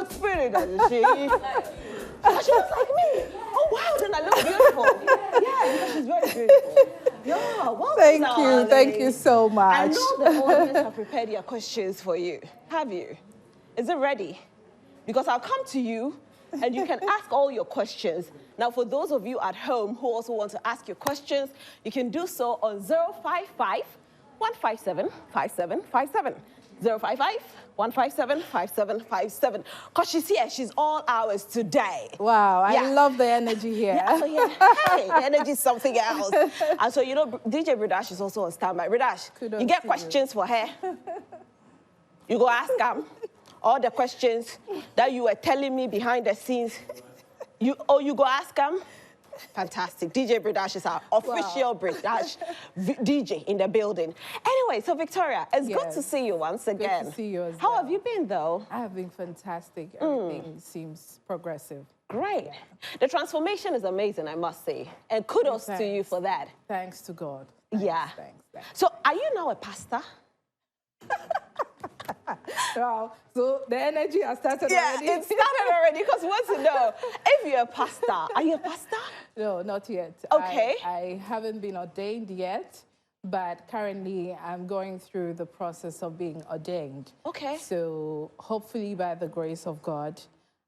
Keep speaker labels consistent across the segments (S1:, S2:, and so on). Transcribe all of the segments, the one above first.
S1: a spirit, doesn't she? She looks like me. Oh, wow, then I look beautiful. Yeah, because she's very beautiful. Yeah, well,
S2: Thank you so much.
S1: I know the audience have prepared your questions for you. Have you? Is it ready? Because I'll come to you and you can ask all your questions. Now, for those of you at home who also want to ask your questions, you can do so on 055 157 5757. 055 157 5757. Because she's here, she's all ours today.
S2: Wow, I love the energy here.
S1: Yeah, so hey, energy is something else. And so, you know, DJ Bridash is also on standby. Bridash, you get questions for her. You go ask them all the questions that you were telling me behind the scenes. You go ask them. Fantastic. DJ Bridash is our official Bridash DJ in the building. Anyway, so Victoria, it's good to see you once again.
S2: Good to see you as
S1: How
S2: well.
S1: have you been, though?
S2: I have been fantastic. Everything seems progressive.
S1: Great. Yeah. The transformation is amazing, I must say. And kudos to you for that.
S2: Thanks to God. Thanks.
S1: So are you now a pastor?
S2: Wow. So the energy has started already?
S1: Yeah, it started already, because we want to know, if you're a pastor, are you a pastor?
S2: No, not yet.
S1: Okay.
S2: I haven't been ordained yet, but currently I'm going through the process of being ordained.
S1: Okay.
S2: So hopefully by the grace of God,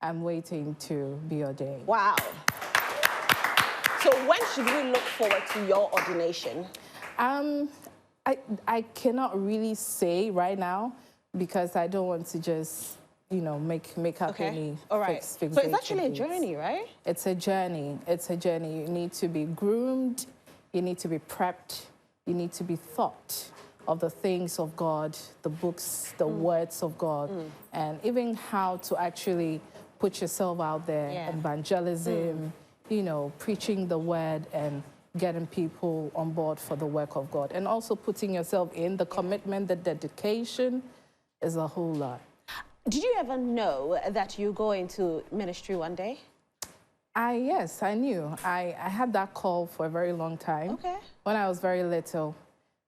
S2: I'm waiting to be ordained.
S1: Wow. So when should we look forward to your ordination?
S2: I cannot really say right now, because I don't want to just, you know, make up any fixed
S1: So it's actually a journey, right?
S2: It's a journey. It's a journey. You need to be groomed. You need to be prepped. You need to be taught of the things of God, the books, the words of God, and even how to actually put yourself out there, evangelism, you know, preaching the word and getting people on board for the work of God, and also putting yourself in the commitment, the dedication is a whole lot.
S1: Did you ever know that you go into ministry one day?
S2: Yes, I knew. I had that call for a very long time.
S1: Okay.
S2: When I was very little,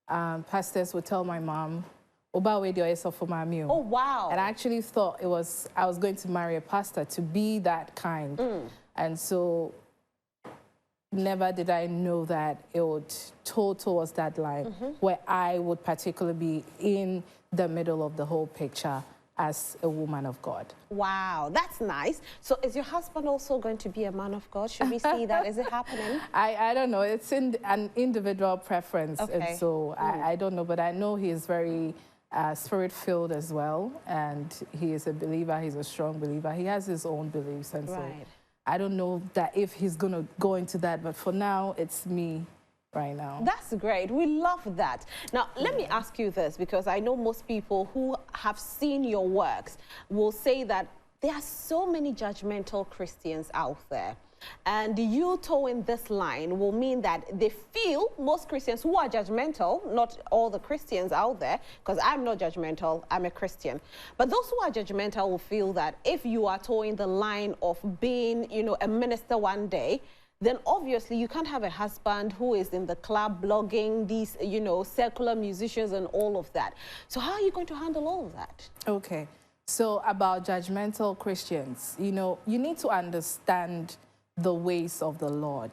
S2: pastors would tell my mom, "Oba we dio eso for my meal."
S1: Oh, wow.
S2: And I actually thought I was going to marry a pastor, to be that kind. And so never did I know that it would toe towards that line, where I would particularly be in the middle of the whole picture as a woman of God.
S1: Wow, that's nice. So is your husband also going to be a man of God? Should we see that? Is it happening?
S2: I don't know. It's in an individual preference.
S1: Okay.
S2: And so I don't know, but I know he is very spirit-filled as well. And he is a believer. He's a strong believer. He has his own beliefs. And so I don't know that if he's going to go into that. But for now, it's me right now.
S1: That's great. We love that. Now, let me ask you this, because I know most people who have seen your works will say that there are so many judgmental Christians out there. And you towing this line will mean that they feel, most Christians who are judgmental, not all the Christians out there, because I'm not judgmental, I'm a Christian. But those who are judgmental will feel that if you are towing the line of being, you know, a minister one day, then obviously you can't have a husband who is in the club blogging these, you know, secular musicians and all of that. So how are you going to handle all of that?
S2: Okay. So about judgmental Christians, you know, you need to understand the ways of the Lord.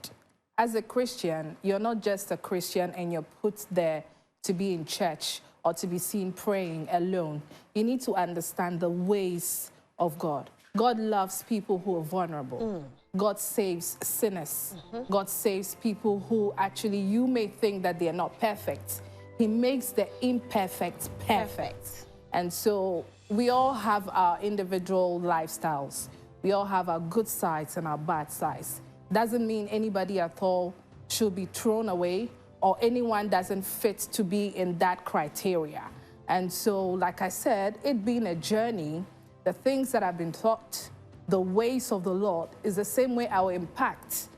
S2: As a Christian, you're not just a Christian and you're put there to be in church or to be seen praying alone. You need to understand the ways of God. God loves people who are vulnerable. God saves sinners. God saves people who actually, you may think that they are not perfect. He makes the imperfect perfect. And so we all have our individual lifestyles. We all have our good sides and our bad sides. Doesn't mean anybody at all should be thrown away, or anyone doesn't fit to be in that criteria. And so, like I said, it being a journey, the things that I've been taught, the ways of the Lord, is the same way I will impact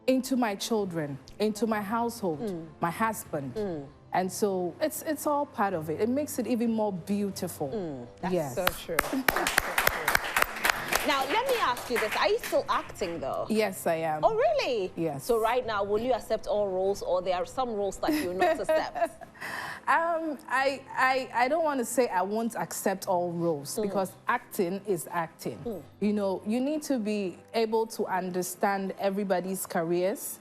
S2: into my children, into my household, my husband. And so it's all part of it. It makes it even more beautiful.
S1: That's so true. That's so true. Now, let me ask you this. Are you still acting, though?
S2: Yes, I am.
S1: Oh, really?
S2: Yes.
S1: So right now, will you accept all roles, or there are some roles that you will not accept?
S2: I don't want to say I won't accept all roles because acting is acting. You know, you need to be able to understand everybody's careers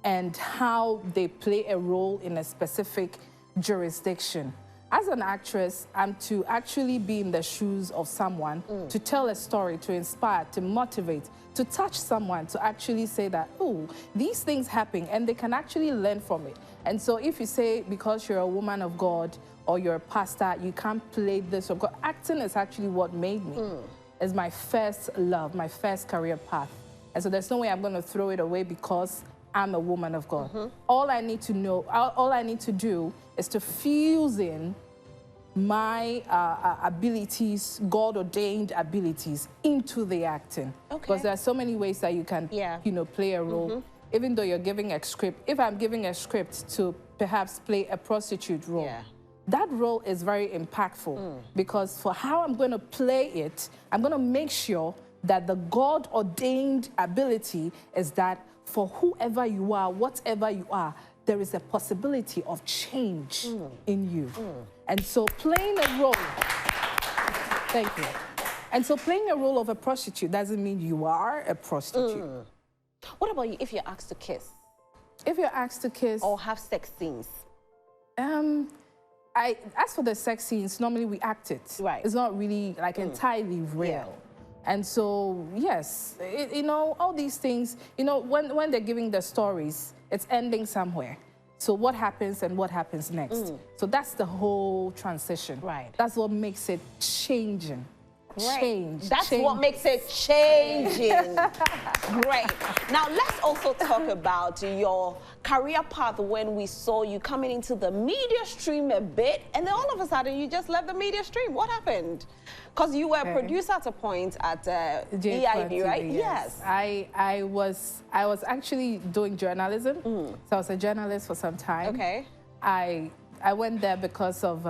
S2: and how they play a role in a specific jurisdiction. As an actress, I'm to actually be in the shoes of someone, to tell a story, to inspire, to motivate, to touch someone, to actually say that, oh, these things happen, and they can actually learn from it. And so if you say, because you're a woman of God or you're a pastor, you can't play this, or God, acting is actually what made me. It's my first love, my first career path. And so there's no way I'm going to throw it away because I'm a woman of God. All I need to know, all I need to do is to fuse in my abilities, God-ordained abilities, into the acting. Because there are so many ways that you can, you know, play a role. Even though you're giving a script, if I'm giving a script to perhaps play a prostitute role, that role is very impactful because for how I'm going to play it, I'm going to make sure that the God-ordained ability is that for whoever you are, whatever you are, there is a possibility of change in you. And so playing a role, thank you. And so playing a role of a prostitute doesn't mean you are a prostitute.
S1: What about you if you're asked to kiss?
S2: If you're asked to kiss...
S1: Or have sex scenes?
S2: As for the sex scenes, normally we act it.
S1: Right.
S2: It's not really like entirely real. And so, yes, you know, all these things, you know, when they're giving the stories, it's ending somewhere. So what happens and what happens next? So that's the whole transition.
S1: Right.
S2: That's what makes it changing.
S1: That's what makes it changing. Great. Now, let's also talk about your career path when we saw you coming into the media stream a bit, and then all of a sudden you just left the media stream. What happened? Because you were a producer at a point at EID, right? Yes.
S2: I was actually doing journalism. So I was a journalist for some time.
S1: Okay.
S2: I went there because of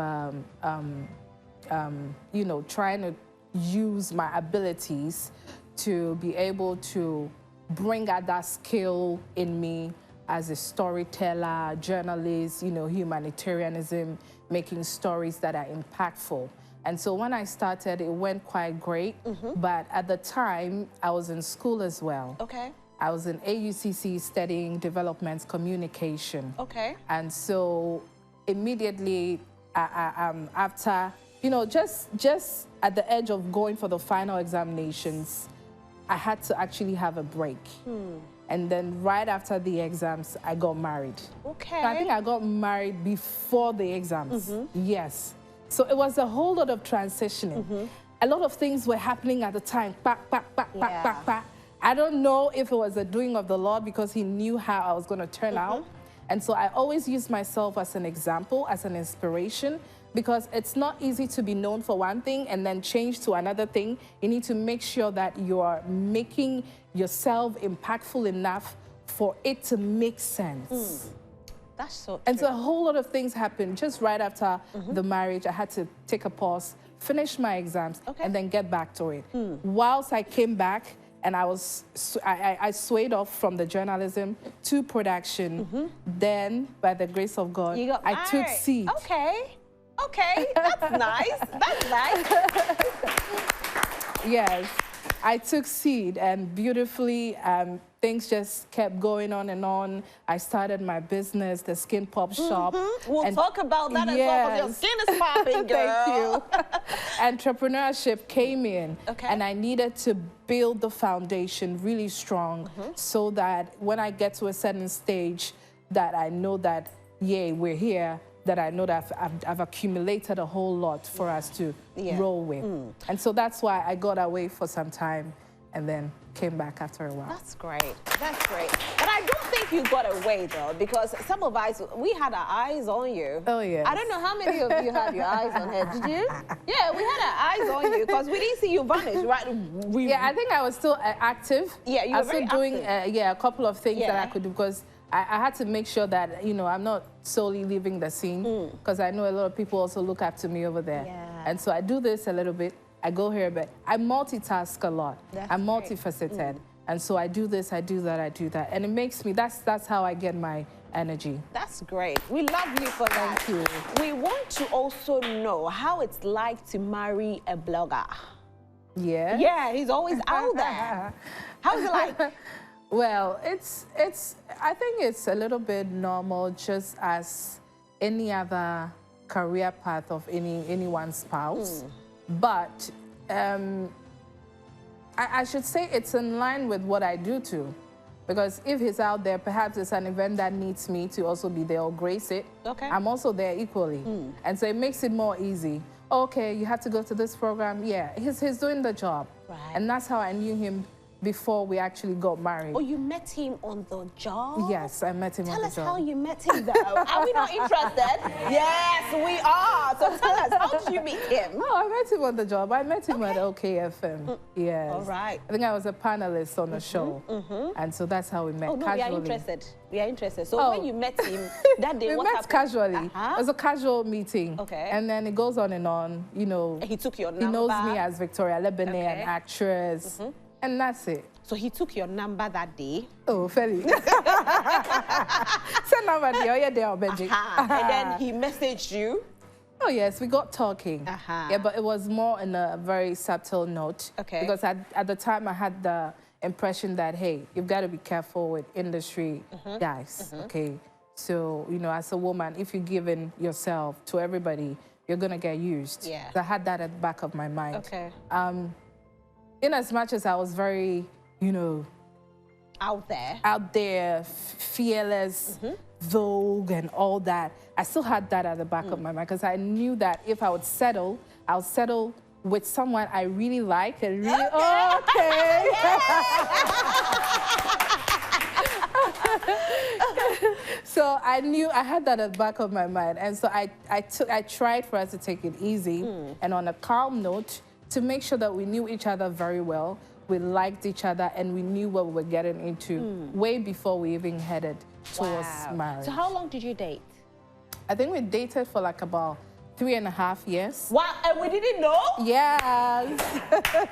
S2: you know, trying to use my abilities to be able to bring out that skill in me as a storyteller, journalist, you know, humanitarianism, making stories that are impactful. And so when I started, it went quite great. But at the time, I was in school as well.
S1: Okay.
S2: I was in AUCC studying development communication.
S1: Okay.
S2: And so immediately after, you know, just at the edge of going for the final examinations, I had to actually have a break. And then right after the exams, I got married.
S1: Okay.
S2: So I think I got married before the exams. Yes. So it was a whole lot of transitioning. A lot of things were happening at the time. I don't know if it was a doing of the Lord because he knew how I was going to turn out. And so I always use myself as an example, as an inspiration, because it's not easy to be known for one thing and then change to another thing. You need to make sure that you are making yourself impactful enough for it to make sense.
S1: That's so true.
S2: And so a whole lot of things happened just right after the marriage. I had to take a pause, finish my exams, and then get back to it. Whilst I came back, and I swayed off from the journalism to production. Then, by the grace of God, I took seed.
S1: Okay. Okay, that's nice. That's nice.
S2: Yes, I took seed, and beautifully, things just kept going on and on. I started my business, the Skin Pop Shop.
S1: We'll talk about that as well, because your skin is popping, girl.
S2: Thank you. Entrepreneurship came in, and I needed to build the foundation really strong so that when I get to a certain stage that I know that, yay, we're here, that I know that I've accumulated a whole lot for us to roll with. And so that's why I got away for some time and then came back after a while.
S1: That's great. That's great. But I don't think you got away, though, because some of us, we had our eyes on you.
S2: Oh, yes.
S1: I don't know how many of you had your eyes on her. Did you? Yeah, we had our eyes on you because we didn't see you vanish, right?
S2: Yeah, I think I was still active.
S1: Yeah, you were very
S2: still doing a couple of things that I could do because I had to make sure that, you know, I'm not solely leaving the scene because I know a lot of people also look up to me over there. And so I do this a little bit. I go here, but I multitask a lot. I'm multifaceted. And so I do this, I do that, I do that. And it makes me, that's how I get my energy.
S1: That's great. We love you for that.
S2: Thank you.
S1: We want to also know how it's like to marry a blogger.
S2: Yeah.
S1: Yeah, he's always out there. How's it like?
S2: Well, I think it's a little bit normal, just as any other career path of anyone's spouse. But I should say it's in line with what I do too. Because if he's out there, perhaps it's an event that needs me to also be there or grace it.
S1: Okay.
S2: I'm also there equally. And so it makes it more easy. Okay, you have to go to this program. Yeah, he's doing the job.
S1: Right.
S2: And that's how I knew him before we actually got married.
S1: Oh, you met him on the job?
S2: Yes, I met him on the job.
S1: Tell us how you met him, though. Are we not interested? Yes, we are. So tell us, how did you meet him?
S2: No, I met him on the job. I met him at OKFM. Yes.
S1: All right.
S2: I think I was a panelist on the show. And so that's how we met,
S1: Oh, no,
S2: casually.
S1: we are interested. We are interested. So when you met him that day,
S2: we
S1: what
S2: met
S1: happened?
S2: casually. It was a casual meeting.
S1: Okay.
S2: And then it goes on and on, you know.
S1: He took your number.
S2: He knows me as Victoria Lebene, an actress. And that's it.
S1: So he took your number that day.
S2: Oh, Feli. Send number there, yeah, there, Benji.
S1: And then he messaged you.
S2: Oh, yes, we got talking. Yeah, but it was more in a very subtle note.
S1: Okay.
S2: Because at the time, I had the impression that, hey, you've got to be careful with industry guys, okay? So, you know, as a woman, if you're giving yourself to everybody, you're going to get used.
S1: Yeah.
S2: So I had that at the back of my mind.
S1: Okay.
S2: In as much as I was very, you know,
S1: out there,
S2: fearless, vogue and all that, I still had that at the back of my mind because I knew that if I would settle, I'll settle with someone I really like and really, So I knew I had that at the back of my mind. And so I tried for us to take it easy and on a calm note to make sure that we knew each other very well. We liked each other and we knew what we were getting into way before we even headed towards marriage.
S1: So how long did you date?
S2: I think we dated for like about 3.5 years.
S1: Wow, and we didn't know?
S2: Yes.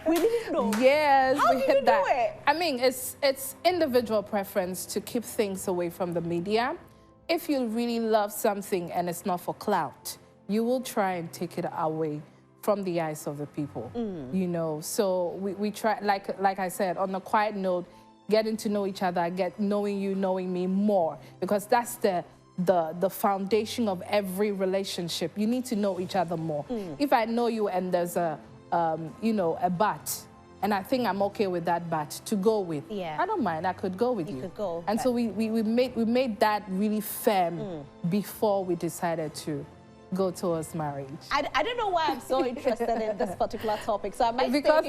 S1: We didn't know?
S2: Yes.
S1: How did you do it?
S2: I mean, it's individual preference to keep things away from the media. If you really love something and it's not for clout, you will try and take it away from the eyes of the people, you know. So we try, like I said, on a quiet note, getting to know each other, knowing you, knowing me more, because that's the foundation of every relationship. You need to know each other more. If I know you and there's a, you know, a but, and I think I'm okay with that but to go with, I don't mind, I could go with you.
S1: You could go.
S2: And so we made that really firm before we decided to go towards marriage.
S1: I don't know why I'm so interested in this particular topic, so I might
S2: because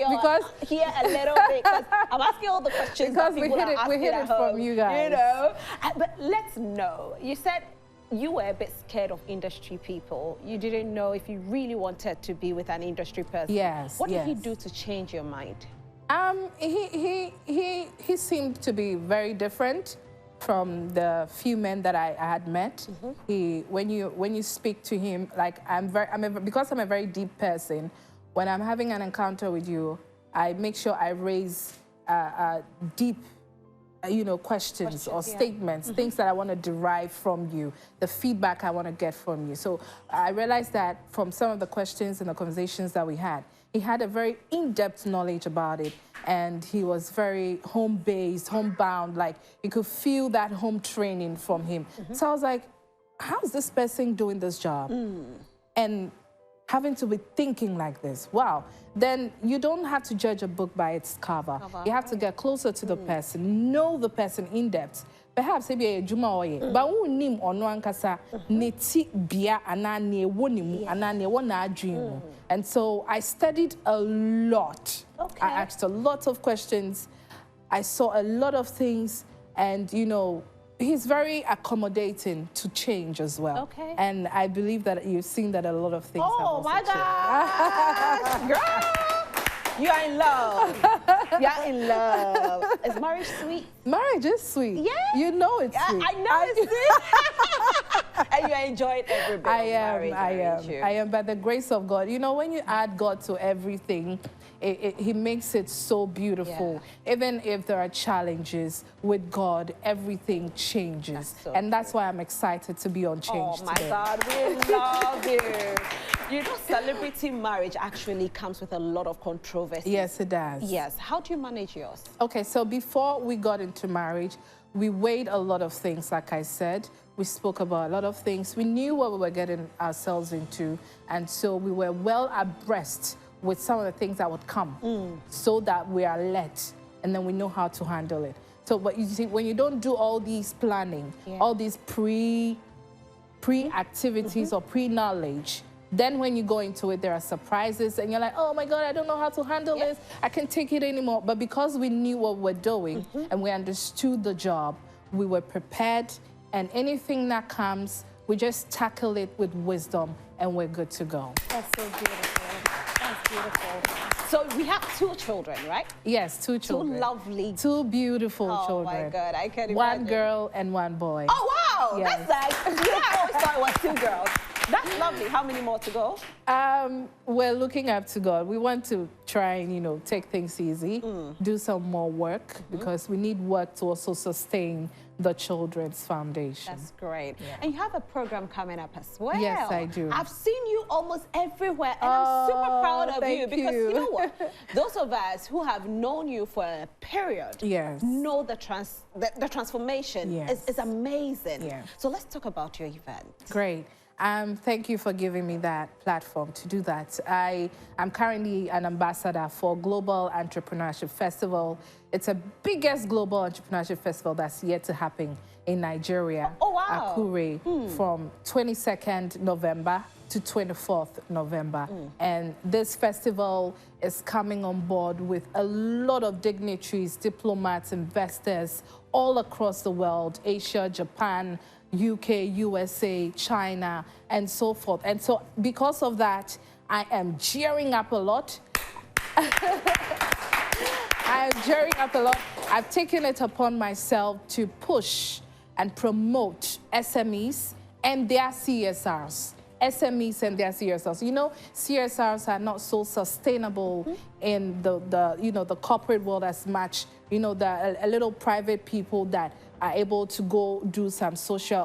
S1: here a little bit, because I'm asking all the questions
S2: because
S1: that people are asking
S2: we hit it from you guys.
S1: You know, but let's know. You said you were a bit scared of industry people. You didn't know if you really wanted to be with an industry person.
S2: Yes.
S1: What did he do to change your mind?
S2: He seemed to be very different from the few men that I had met. When you speak to him, like because I'm a very deep person, when I'm having an encounter with you, I make sure I raise deep, you know, questions or statements, things that I want to derive from you, the feedback I want to get from you. So I realized that from some of the questions and the conversations that we had, he had a very in-depth knowledge about it, and he was very home-based, homebound, like you could feel that home training from him. So I was like, how's this person doing this job? And having to be thinking like this, wow. Then you don't have to judge a book by its cover. You have to get closer to the person, know the person in depth. Perhaps maybe a juma oye, but who nim ono ankasa neti bia anane wonimu anane wona adwin. And so I studied a lot. I asked a lot of questions. I saw a lot of things, and you know, he's very accommodating to change as well. And I believe that you've seen that a lot of things have also changed.
S1: Gosh, girl! You are in love. You are in love. Is marriage sweet?
S2: Marriage is sweet.
S1: Yeah.
S2: You know it's sweet.
S1: I know it's sweet. And you enjoyed every bit of marriage,
S2: I am, by the grace of God. You know, when you add God to everything, He makes it so beautiful. Yeah. Even if there are challenges with God, everything changes. That's why I'm excited to be on Change today.
S1: Oh my God, we love you. You know, celebrity marriage actually comes with a lot of controversy.
S2: Yes, it does.
S1: Yes. How do you manage yours?
S2: Okay, so before we got into marriage, we weighed a lot of things, like I said. We spoke about a lot of things. We knew what we were getting ourselves into, and so we were well abreast with some of the things that would come so that we are led, and then we know how to handle it. So, but you see, when you don't do all these planning, all these pre-activities or pre-knowledge, then when you go into it, there are surprises, and you're like, oh my God, I don't know how to handle this. I can't take it anymore. But because we knew what we're doing and we understood the job, we were prepared, and anything that comes, we just tackle it with wisdom, and we're good to go.
S1: That's so beautiful. That's beautiful. So we have 2 children, right?
S2: Yes, 2 children.
S1: 2 lovely.
S2: 2 beautiful children.
S1: Oh my God, I can't imagine.
S2: 1 girl and 1 boy.
S1: Oh wow,
S2: yes.
S1: That's like, I always thought it was 2 girls. That's lovely. How many more to go?
S2: We're looking up to God. We want to try and, you know, take things easy, do some more work, because we need work to also sustain the children's foundation.
S1: That's great. Yeah. And you have a program coming up as well.
S2: Yes, I do.
S1: I've seen you almost everywhere, and I'm super proud of you, because you know what? Those of us who have known you for a period know the transformation is amazing. Yeah. So let's talk about your event.
S2: Great. Thank you for giving me that platform to do that. I am currently an ambassador for Global Entrepreneurship Festival. It's the biggest global entrepreneurship festival that's yet to happen in Nigeria.
S1: Oh, wow.
S2: Akure, from 22nd November to 24th November. And this festival is coming on board with a lot of dignitaries, diplomats, investors all across the world, Asia, Japan, UK, USA, China, and so forth. And so because of that, I am gearing up a lot. I am gearing up a lot. I've taken it upon myself to push and promote SMEs and their CSRs. SMEs and their CSRs. You know, CSRs are not so sustainable in the corporate world as much. You know, a little private people that are able to go do some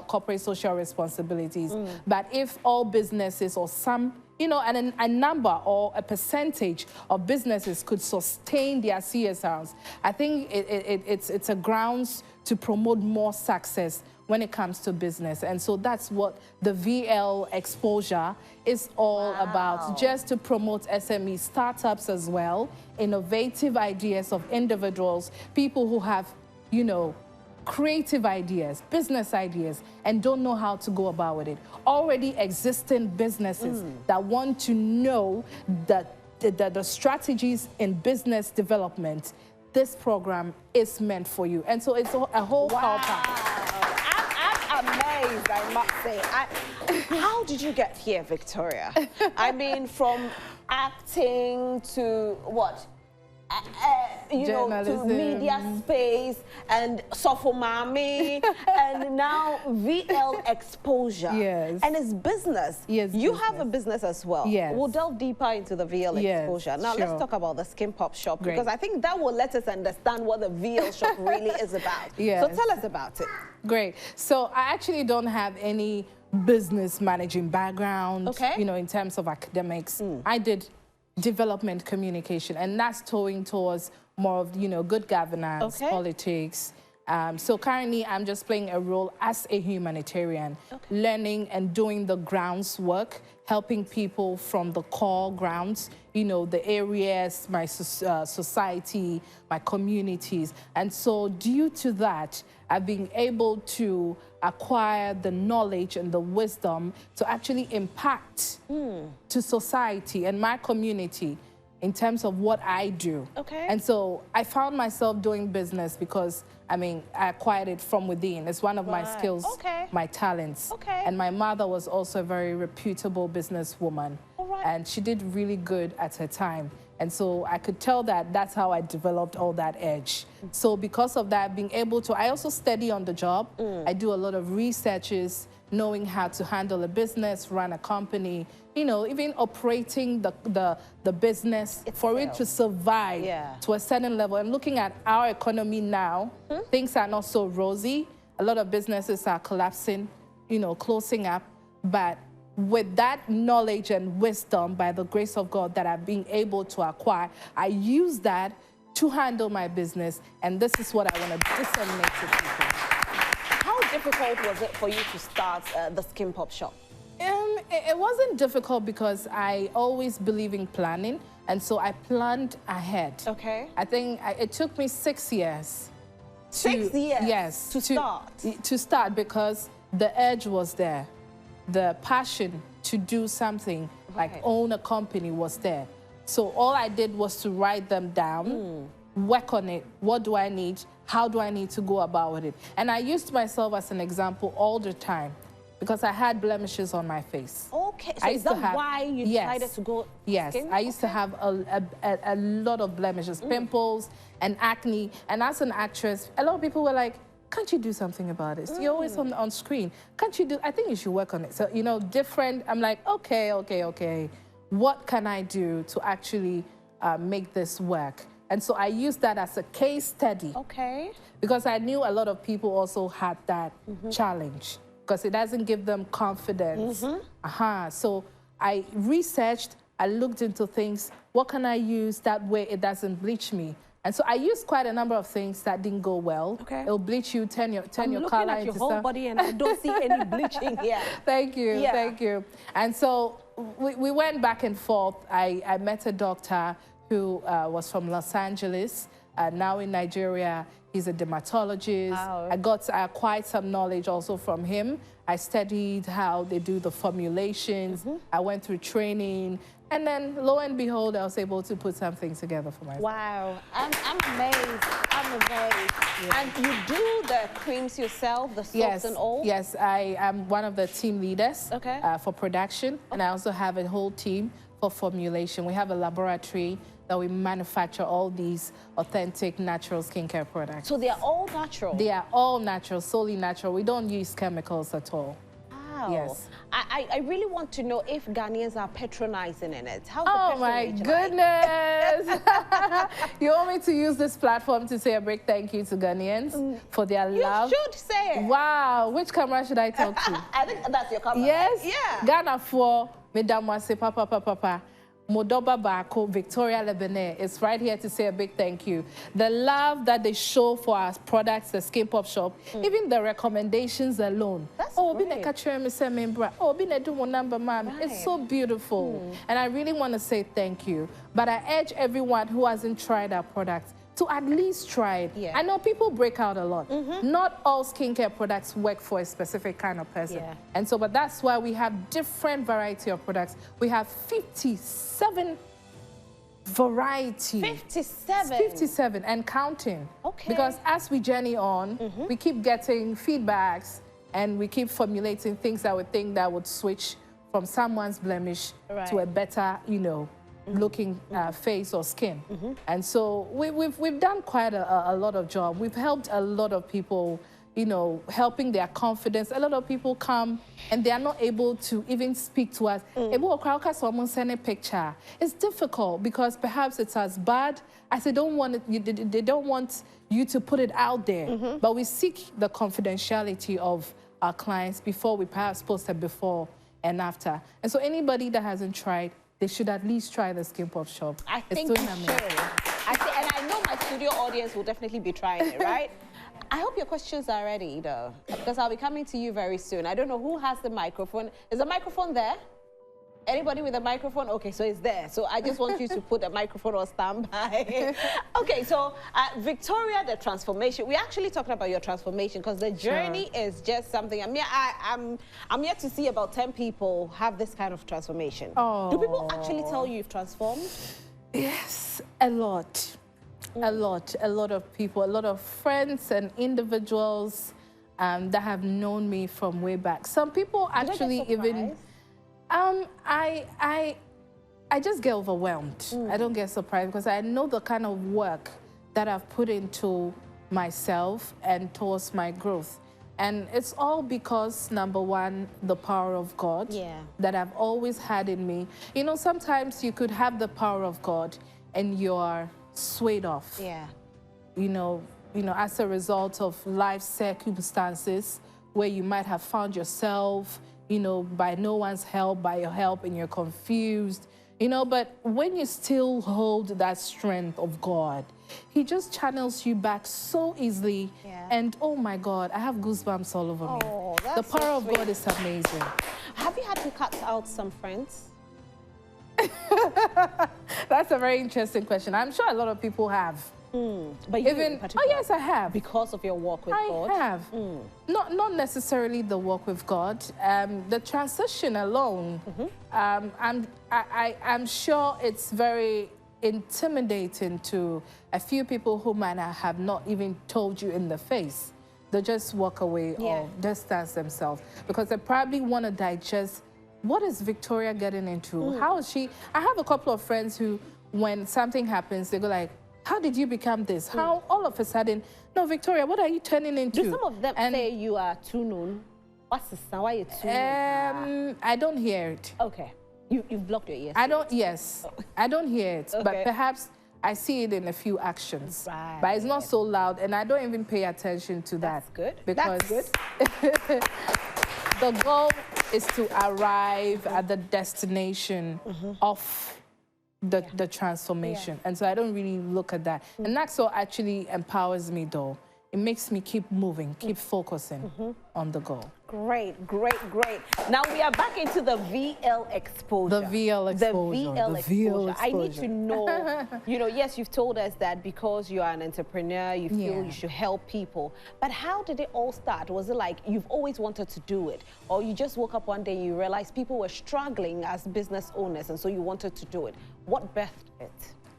S2: corporate social responsibilities. But if all businesses or some, you know, and a number or a percentage of businesses could sustain their CSRs, I think it's a grounds to promote more success when it comes to business. And so that's what the VL exposure is all about, just to promote SME startups as well, innovative ideas of individuals, people who have, you know, creative ideas, business ideas, and don't know how to go about it. Already existing businesses that want to know the strategies in business development. This program is meant for you. And so it's a whole power pack.
S1: I'm amazed, I must say. How did you get here, Victoria? I mean, from acting to what? You know, to media space and Sofomami and now VL exposure.
S2: Yes.
S1: And it's business.
S2: Yes.
S1: You have a business as well.
S2: Yes.
S1: We'll delve deeper into the VL exposure. Now let's talk about the Skin Pop shop, because I think that will let us understand what the VL shop really is about. Yes. So tell us about it.
S2: Great. So I actually don't have any business managing background, you know, in terms of academics. I did development communication, and that's towing towards more of, you know, good governance, politics. So currently I'm just playing a role as a humanitarian, learning and doing the grounds work, helping people from the core grounds, you know, the areas, my society, my communities. And so due to that, I've been able to acquire the knowledge and the wisdom to actually impact to society and my community in terms of what I do. And so I found myself doing business because, I mean, I acquired it from within. It's one of my skills, my talents. And my mother was also a very reputable businesswoman. And she did really good at her time. And so I could tell that that's how I developed all that edge. So because of that, being able to, I also study on the job. I do a lot of researches, knowing how to handle a business, run a company, you know, even operating the business for it to survive to a certain level. And looking at our economy now, things are not so rosy. A lot of businesses are collapsing, you know, closing up. But with that knowledge and wisdom, by the grace of God, that I've been able to acquire, I use that to handle my business. And this is what I want to disseminate to people.
S1: How difficult was it for you to start the Skin Pop shop?
S2: It wasn't difficult because I always believe in planning. And so I planned ahead.
S1: Okay.
S2: I think it took me 6 years.
S1: 6 years?
S2: Yes.
S1: To start?
S2: To start, because the urge was there. The passion to do something, like own a company, was there. So all I did was to write them down, work on it. What do I need? How do I need to go about it? And I used myself as an example all the time because I had blemishes on my face.
S1: Okay, so is that why you decided to go skin?
S2: I used to have a lot of blemishes, pimples and acne. And as an actress, a lot of people were like, can't you do something about it? You're always on screen. Can't you do, I think you should work on it. So, you know, different, I'm like, okay. What can I do to actually make this work? And so I used that as a case study.
S1: Okay.
S2: Because I knew a lot of people also had that challenge, because it doesn't give them confidence. So I researched, I looked into things. What can I use that way it doesn't bleach me? And so I used quite a number of things that didn't go well. Okay. It'll bleach you, turn your color into
S1: I'm looking at your whole body and I don't see any bleaching here.
S2: Thank you, thank you. And so we went back and forth. I met a doctor who was from Los Angeles, now in Nigeria. He's a dermatologist. Wow. I acquired some knowledge also from him. I studied how they do the formulations. I went through training. And then, lo and behold, I was able to put something together for myself.
S1: Wow, I'm amazed. I'm amazed. Yeah. And you do the creams yourself, the soaps and all?
S2: Yes, I am one of the team leaders for production. And I also have a whole team for formulation. We have a laboratory that we manufacture all these authentic natural skincare products.
S1: So they are all natural?
S2: They are all natural, solely natural. We don't use chemicals at all.
S1: Wow. Yes. I really want to know if Ghanaians are patronizing in it. How's
S2: the my goodness. You want me to use this platform to say a big thank you to Ghanaians for their love?
S1: You should say it.
S2: Wow. Which camera should I talk to?
S1: I think that's your camera.
S2: Yes.
S1: Yeah.
S2: Ghana for Mesdames Wase Papa. Modoba Bako, Victoria Lebene is right here to say a big thank you. The love that they show for our products, the Skin Pop shop, even the recommendations alone.
S1: That's
S2: great. It's so beautiful. And I really want to say thank you. But I urge everyone who hasn't tried our products to at least try it. Yeah. I know people break out a lot. Not all skincare products work for a specific kind of person. Yeah. And so, but that's why we have different variety of products. We have 57 variety.
S1: 57?
S2: 57 and counting. Okay. Because as we journey on, we keep getting feedbacks and we keep formulating things that we think that would switch from someone's blemish to a better, you know, looking face or skin. And so we've done quite a lot of job. We've helped a lot of people, you know, helping their confidence. A lot of people come and they are not able to even speak to us. Send a picture. It's difficult because perhaps it's as bad as they don't want it, they don't want you to put it out there. But we seek the confidentiality of our clients before we perhaps post it before and after. And so anybody that hasn't tried, they should at least try the Skin Pop shop.
S1: I think you should. And I know my studio audience will definitely be trying it, right? I hope your questions are ready, though, because I'll be coming to you very soon. I don't know who has the microphone. Is the microphone there? Anybody with a microphone? Okay, so it's there. So I just want you to put a microphone on standby. Okay, so Victoria, the transformation. We actually talked about your transformation because the journey is just something. I mean, I'm yet to see about 10 people have this kind of transformation. Oh. Do people actually tell you you've transformed?
S2: Yes, a lot. A lot of people, a lot of friends and individuals that have known me from way back. Some people actually even... I just get overwhelmed. I don't get surprised because I know the kind of work that I've put into myself and towards my growth. And it's all because, number one, the power of God that I've always had in me. You know, sometimes you could have the power of God and you're swayed off. You know, as a result of life circumstances where you might have found yourself, you know, by no one's help, by your help, and you're confused. You know, but when you still hold that strength of God, he just channels you back so easily. And oh my God, I have goosebumps all over me. The power of God is amazing.
S1: Have you had to cut out some friends?
S2: That's a very interesting question. I'm sure a lot of people have.
S1: But
S2: even, oh yes, I have.
S1: Because of your walk with God?
S2: I have. Not necessarily the walk with God. The transition alone, I'm sure it's very intimidating to a few people who might have not even told you in the face. They just walk away or distance themselves because they probably want to digest, what is Victoria getting into? How is she? I have a couple of friends who, when something happens, they go like, how did you become this? How all of a sudden, no, Victoria, what are you turning into?
S1: Do some of them say you are too known? What's the sound? Why are you too known?
S2: I don't hear it.
S1: Okay. You've blocked your ears.
S2: I don't, yes. I don't hear it. But perhaps I see it in a few actions. But it's not so loud, and I don't even pay attention to that.
S1: That's good.
S2: Because
S1: That's good.
S2: the goal is to arrive at the destination of the transformation. And so I don't really look at that. And that's what actually empowers me, though. It makes me keep moving, keep focusing on the goal.
S1: Great, great, great. Now we are back into the VL exposure.
S2: The VL exposure.
S1: The VL exposure. I need to know, you know, yes, you've told us that because you are an entrepreneur, you feel you should help people. But how did it all start? Was it like you've always wanted to do it? Or you just woke up one day and you realized people were struggling as business owners and so you wanted to do it? What birthed it?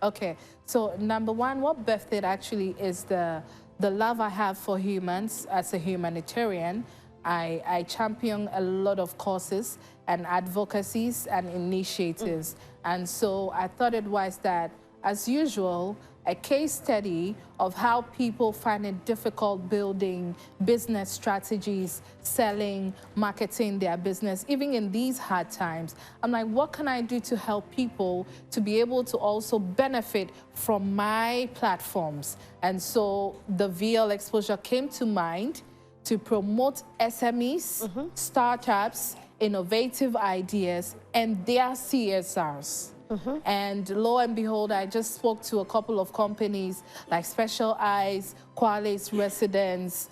S2: Okay, so number one, what birthed it actually is the love I have for humans as a humanitarian. I champion a lot of causes and advocacies and initiatives. And so I thought it was that, as usual, a case study of how people find it difficult building business strategies, selling, marketing their business, even in these hard times. I'm like, what can I do to help people to be able to also benefit from my platforms? And so the VL exposure came to mind to promote SMEs, startups, innovative ideas, and their CSRs. And lo and behold, I just spoke to a couple of companies like Special Eyes, Qualis Residence,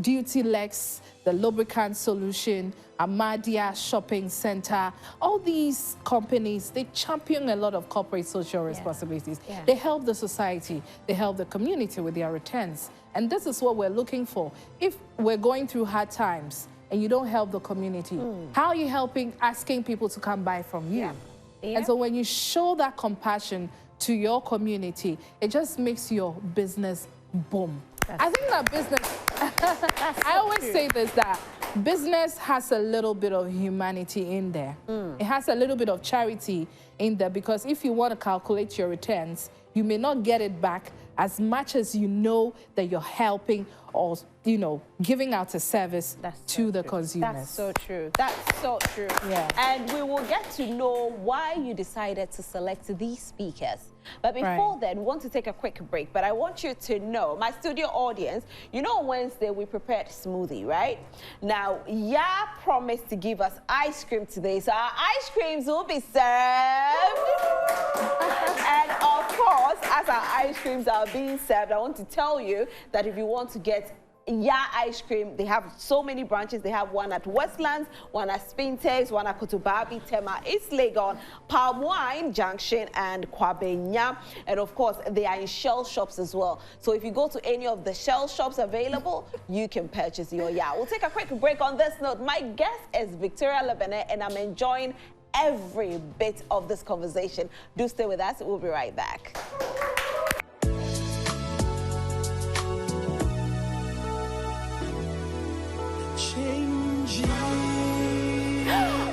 S2: Duty Lex, the Lubricant Solution, Amadia Shopping Center. All these companies, they champion a lot of corporate social responsibilities. They help the society, they help the community with their returns. And this is what we're looking for. If we're going through hard times and you don't help the community, how are you helping, asking people to come buy from you? And so when you show that compassion to your community, it just makes your business boom. I think that business, I always say this, that business has a little bit of humanity in there. It has a little bit of charity in there, because if you want to calculate your returns, you may not get it back as much as you know that you're helping or, you know, giving out a service to the consumers.
S1: That's so true. That's so true.
S2: Yeah.
S1: And we will get to know why you decided to select these speakers. But before then, we want to take a quick break. But I want you to know, my studio audience, you know on Wednesday we prepared smoothie, right? Now, Ya promised to give us ice cream today. So our ice creams will be served. And of course, as our ice creams are being served, I want to tell you that if you want to get Ya ice cream, they have so many branches. They have one at Westlands, one at Spintex, one at Kotobabi, Tema, East Legon, Palm Wine Junction, and Kwabenya. And of course, they are in Shell shops as well. So if you go to any of the Shell shops available, you can purchase your Ya. We'll take a quick break on this note. My guest is Victoria Lebene, and I'm enjoying every bit of this conversation. Do stay with us. We'll be right back.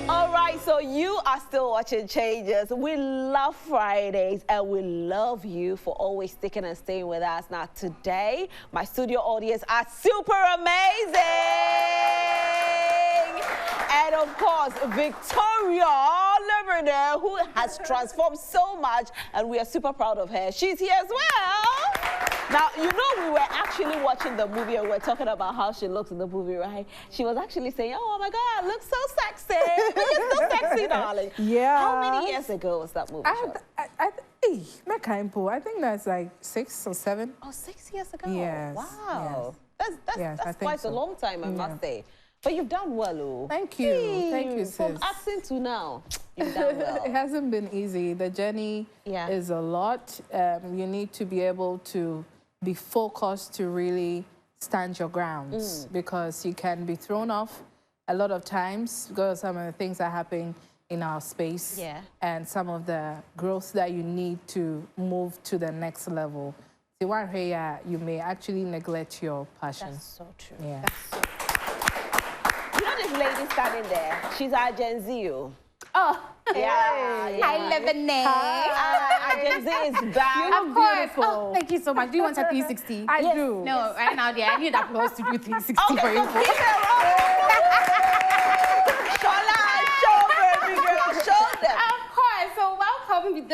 S1: All right, so you are still watching Changes. We love Fridays and we love you for always sticking and staying with us. Now today, my studio audience are super amazing. And of course, Victoria Lebene, who has transformed so much, and we are super proud of her. She's here as well. Now, you know, we were actually watching the movie and we were talking about how she looks in the movie, right? She was actually saying, oh my God, looks so sexy. You're so sexy, darling.
S2: Yeah.
S1: How many years ago was that movie shot?
S2: I think that's like 6 or 7.
S1: Oh, 6 years ago?
S2: Yes.
S1: Wow.
S2: Yes.
S1: That's quite a long time, I must say. But you've done well, oh.
S2: Thank you. Thank you, sis.
S1: From acting to now, you've done well.
S2: It hasn't been easy. The journey is a lot. You need to be able to be focused to really stand your grounds because you can be thrown off a lot of times because of some of the things that happen in our space and some of the growth that you need to move to the next level. So one here, you may actually neglect your passion.
S1: That's so true.
S2: Yeah.
S1: That's so true. You know this lady standing there? She's our Gen Z.
S3: Oh,
S1: yeah.
S3: Hi, Lebene.
S1: Our Gen Z is back.
S3: Of course. Oh, thank you so much. Do you want a 360?
S2: I do.
S3: No, right now, dear, I need applause to do 360
S1: Okay,
S3: for you.
S1: so show, baby girl, show them.
S3: Of course. So welcome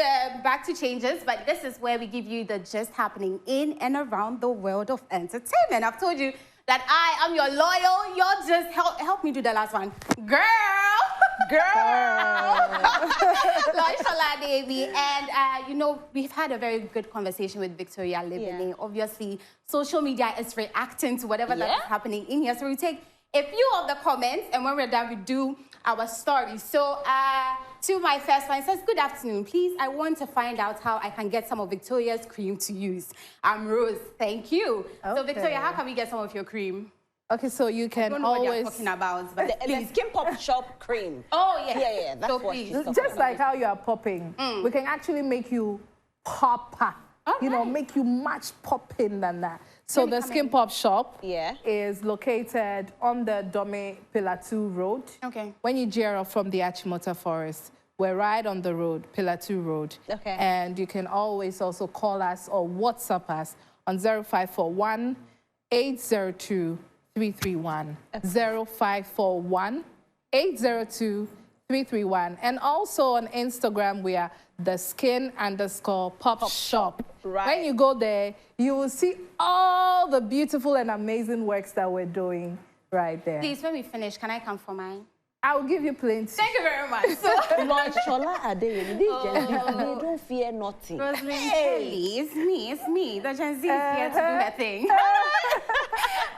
S3: back to Changes, but this is where we give you the gist happening in and around the world of entertainment. I've told you that I am your loyal. You're just help me do the last one, girl. Loishala Devi. And, you know, we've had a very good conversation with Victoria Lebene. Obviously, social media is reacting to whatever that is happening in here. So we take a few of the comments, and when we're done, we do our story. So, to my first one, it says, good afternoon. Please, I want to find out how I can get some of Victoria's cream to use. I'm Rose. Thank you. Okay. So, Victoria, how can we get some of your cream?
S2: Okay, so you can
S3: I don't know
S2: always...
S3: what you're talking about, but
S1: the Skin Pop Shop cream.
S3: Oh, yeah.
S1: Yeah, that's
S3: so
S1: what she's talking
S2: Just
S1: about.
S2: like how you are popping, we can actually make you popper. You know, make you much popping than that. So the Skin Pop Shop is located on the Dome Pillar 2 Road. Okay. When you gear up from the Achimota Forest, we're right on the road, Pillar 2 Road. Okay. And you can always also call us or WhatsApp us on 0541 802 331. 0541 802 331. And also on Instagram, we are the skin_pop shop. Right. When you go there, you will see all the beautiful and amazing works that we're doing right there.
S3: Please, when we finish, can I come for mine?
S2: I will give you plenty.
S3: Thank you very much. So,
S1: Lord Shola Ade, they don't fear nothing.
S3: Roslyn, hey. It's me. The Gen Z is here to do her thing.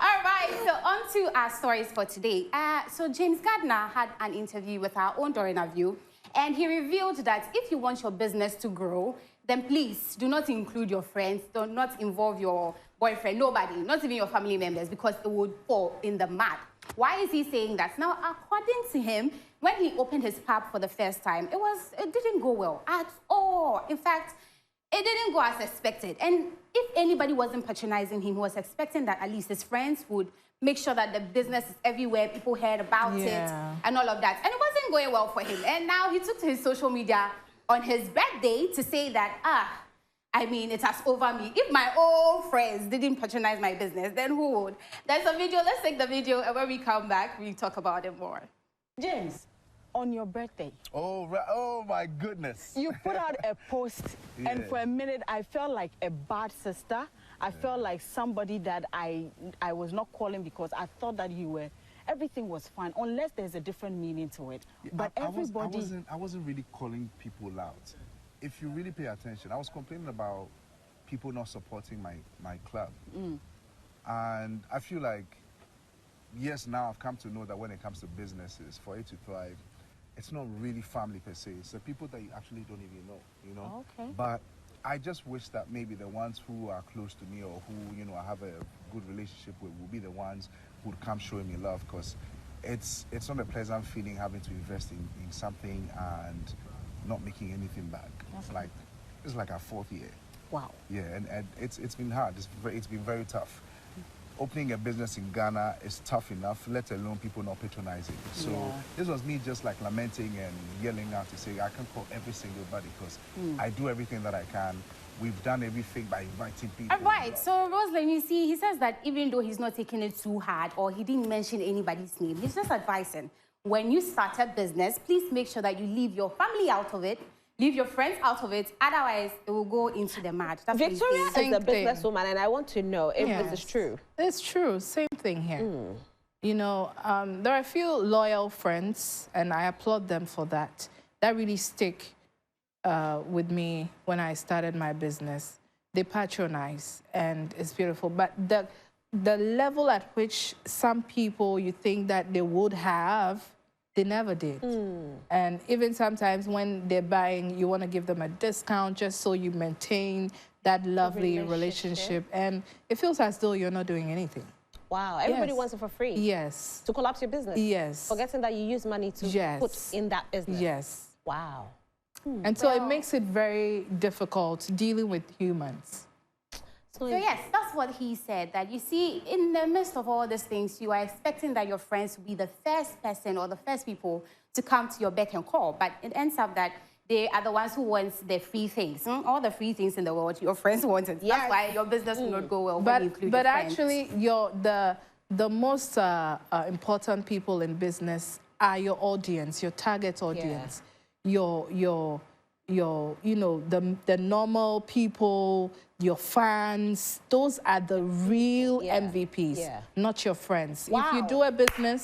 S3: All right, so on to our stories for today. So James Gardner had an interview with our own Dorina View, and he revealed that if you want your business to grow, then please do not include your friends, do not involve your boyfriend, nobody, not even your family members, because it would fall in the mud. Why is he saying that? Now, according to him, when he opened his pub for the first time, it didn't go well at all. In fact, it didn't go as expected. And if anybody wasn't patronizing him, he was expecting that at least his friends would make sure that the business is everywhere, people heard about it, and all of that. And it wasn't going well for him. And now he took to his social media on his birthday to say that, I mean, it has over me. If my own friends didn't patronize my business, then who would? There's a video. Let's take the video, and when we come back, we talk about it more.
S4: James, on your birthday.
S5: Oh, right. Oh my goodness.
S4: You put out a post, and for a minute, I felt like a bad sister. I felt like somebody that I was not calling because I thought that you were, everything was fine, unless there's a different meaning to it.
S5: Yeah,
S4: but
S5: I wasn't really calling people out. If you really pay attention, I was complaining about people not supporting my club. And I feel like, yes, now I've come to know that when it comes to businesses, for it to thrive, it's not really family per se. It's the people that you actually don't even know, you know? Okay. But I just wish that maybe the ones who are close to me or who, you know, I have a good relationship with will be the ones who would come showing me love, because it's not a pleasant feeling having to invest in something and not making anything back. It's like our 4th year.
S4: Wow.
S5: Yeah, and it's been hard. It's been very tough. opening a business in Ghana is tough enough, let alone people not patronizing. So this was me just like lamenting and yelling out to say, I can't call every single body because I do everything that I can. We've done everything by inviting people.
S3: All right, so Rosalind, you see, he says that even though he's not taking it too hard or he didn't mention anybody's name, he's just advising, when you start a business, please make sure that you leave your family out of it, leave your friends out of it, otherwise it will go into the mud. That's
S1: Victoria is a businesswoman, and I want to know if this is true.
S2: It's true, same thing here. You know, there are a few loyal friends, and I applaud them for that. That really stick with me when I started my business. They patronize, and it's beautiful. But the level at which some people you think that they would have, they never did. And even sometimes when they're buying, you want to give them a discount just so you maintain that lovely relationship. And it feels as though you're not doing anything.
S1: Wow, everybody wants it for free.
S2: Yes.
S1: To collapse your business.
S2: Yes.
S1: Forgetting that you use money to put in that business.
S2: Yes.
S1: Wow.
S2: And so it makes it very difficult dealing with humans.
S3: So yes, that's what he said, that you see, in the midst of all these things, you are expecting that your friends will be the first person or the first people to come to your beck and call, but it ends up that they are the ones who want the free things. All the free things in the world, your friends want it. That's why your business will not go well when you include your friends.
S2: Actually, the most important people in business are your audience, your target audience, your you know, the normal people, your fans. Those are the real MVPs, not your friends. If you do a business,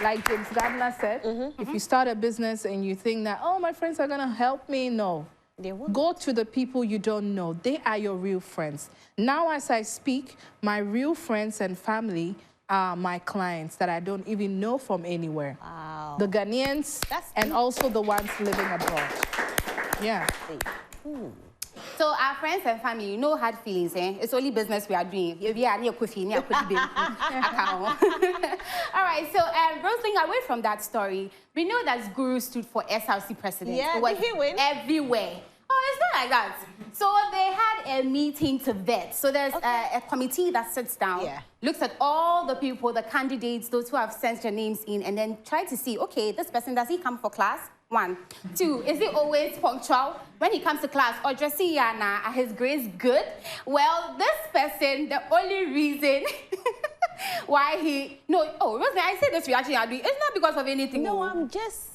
S2: like James Gardner said, if you start a business and you think that, oh, my friends are gonna help me, no. They won't. Go to the people you don't know. They are your real friends. Now, as I speak, my real friends and family are my clients that I don't even know from anywhere. Wow. The Ghanaians and also the ones living abroad. Yeah.
S3: So our friends and family, you know, hard feelings, eh? It's only business we are doing. All right, so Rosalind, away from that story, we know that Guru stood for SRC president.
S1: Yeah, did he win?
S3: Everywhere. Oh, it's not like that. So they had a meeting to vet. So there's a committee that sits down, looks at all the people, the candidates, those who have sent their names in, and then try to see, okay, this person, does he come for class? 1. 2, is he always punctual when he comes to class? Or just see, are his grades good? Well, this person, the only reason why he... No, oh, Rosemary, I said this reaction, it's not because of anything.
S1: No, I'm just...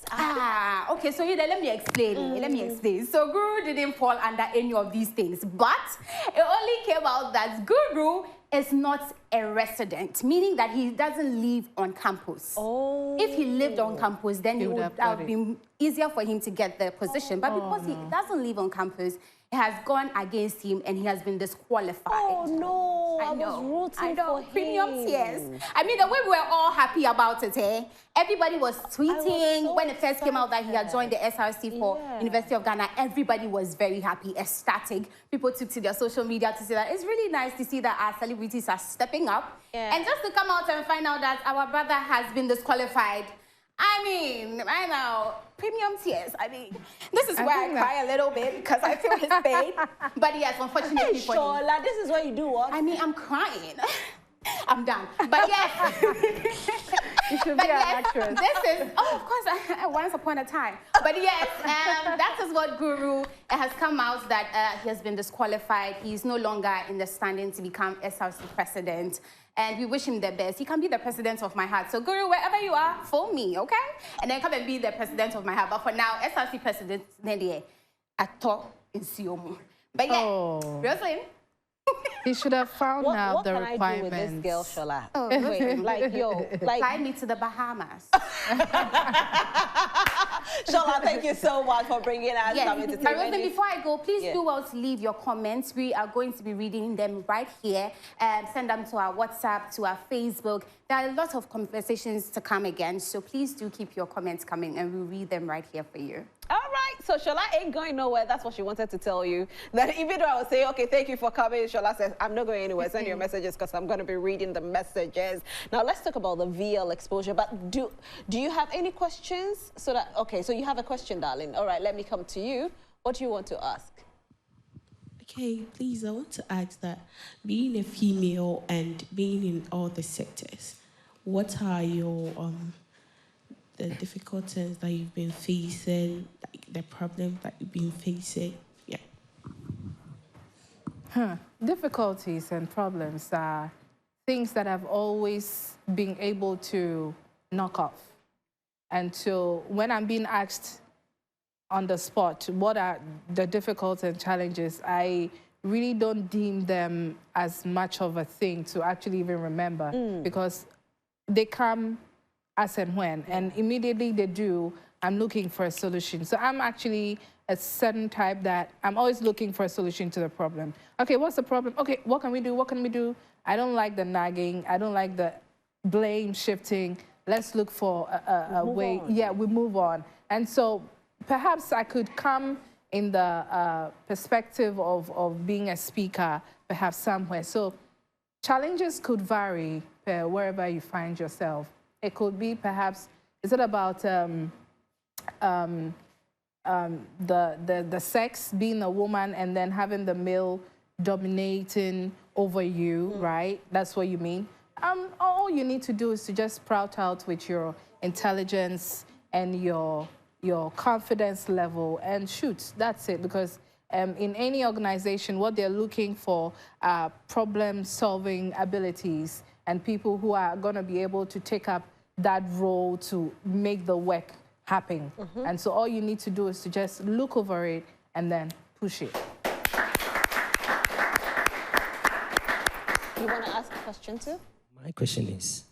S3: okay, so let me explain. Let me explain. So Guru didn't fall under any of these things, but it only came out that Guru is not a resident, meaning that he doesn't live on campus. Oh. If he lived on campus, then it would have been easier for him to get the position. But because he doesn't live on campus, it has gone against him and he has been disqualified.
S1: Oh, no. I was rooting for him.
S3: Premium tears. I mean, the way we were all happy about it, eh? Everybody was tweeting when it first came out that he had joined the SRC for University of Ghana. Everybody was very happy, ecstatic. People took to their social media to say that it's really nice to see that our celebrities are stepping up. And just to come out and find out that our brother has been disqualified, I mean, right now, premium tears. I mean, this is where I cry a little bit because I feel his pain. But yes, unfortunately for him.
S1: Shola, this is what you do, what?
S3: I mean, I'm crying. I'm done. But yes.
S2: You should be an actress.
S3: This is, oh, of course, once upon a time. But yes, that is what Guru has come out that he has been disqualified. He's no longer in the standing to become SRC president. And we wish him the best. He can be the president of my heart. So, Guru, wherever you are, phone me, okay? And then come and be the president of my heart. But for now, SRC president, I talk in Siomu. But yeah, Rosalind.
S2: He should have found out the requirements. What can I do with this
S1: girl, Shola?
S3: Oh, wait, fly me to the Bahamas.
S1: Shola, thank you so much for bringing us some entertainment.
S3: Rosalind, before I go, please do well to leave your comments. We are going to be reading them right here. Send them to our WhatsApp, to our Facebook. There are a lot of conversations to come again, so please do keep your comments coming, and we'll read them right here for you.
S1: All right, so Shola ain't going nowhere. That's what she wanted to tell you. That even though I was saying, okay, thank you for coming, Shola says, I'm not going anywhere. Send your messages because I'm going to be reading the messages. Now, let's talk about the VL exposure. But do you have any questions? Okay, so you have a question, darling. All right, let me come to you. What do you want to ask?
S6: Okay, please, I want to ask that being a female and being in all the sectors, what are your the difficulties that you've been facing, like the problems that you've been facing? Yeah.
S2: Difficulties and problems are things that I've always been able to knock off. And so when I'm being asked on the spot, what are the difficulties and challenges, I really don't deem them as much of a thing to actually even remember because they come as and when, and immediately they do, I'm looking for a solution. So I'm actually a certain type that I'm always looking for a solution to the problem. Okay, what's the problem? Okay, what can we do? What can we do? I don't like the nagging. I don't like the blame shifting. Let's look for a way. Yeah, we move on. And so perhaps I could come in the perspective of being a speaker, perhaps somewhere. So challenges could vary wherever you find yourself. It could be perhaps, is it about the sex, being a woman and then having the male dominating over you, right? That's what you mean. All you need to do is to just sprout out with your intelligence and your confidence level and shoot. That's it. Because in any organization, what they're looking for are problem-solving abilities and people who are going to be able to take up that role to make the work happen. And so all you need to do is to just look over it and then push it.
S1: You want to ask a question too?
S7: My question is,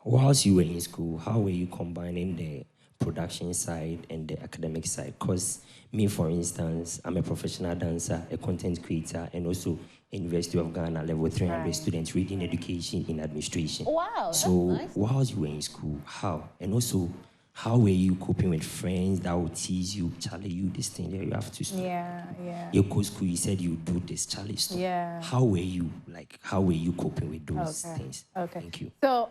S7: whilst you were in school, how were you combining the production side and the academic side? Because me, for instance, I'm a professional dancer, a content creator, and also University of Ghana level 300 students reading education in administration.
S1: Wow,
S7: so
S1: that's nice.
S7: whilst you were in school, how? And also, how were you coping with friends that would tease you, Charlie, you this thing there, you have to stop.
S2: Yeah.
S7: You go school, you said you do this, Charlie, stop.
S2: Yeah.
S7: How were you coping with those things?
S2: Okay.
S7: Thank you.
S2: So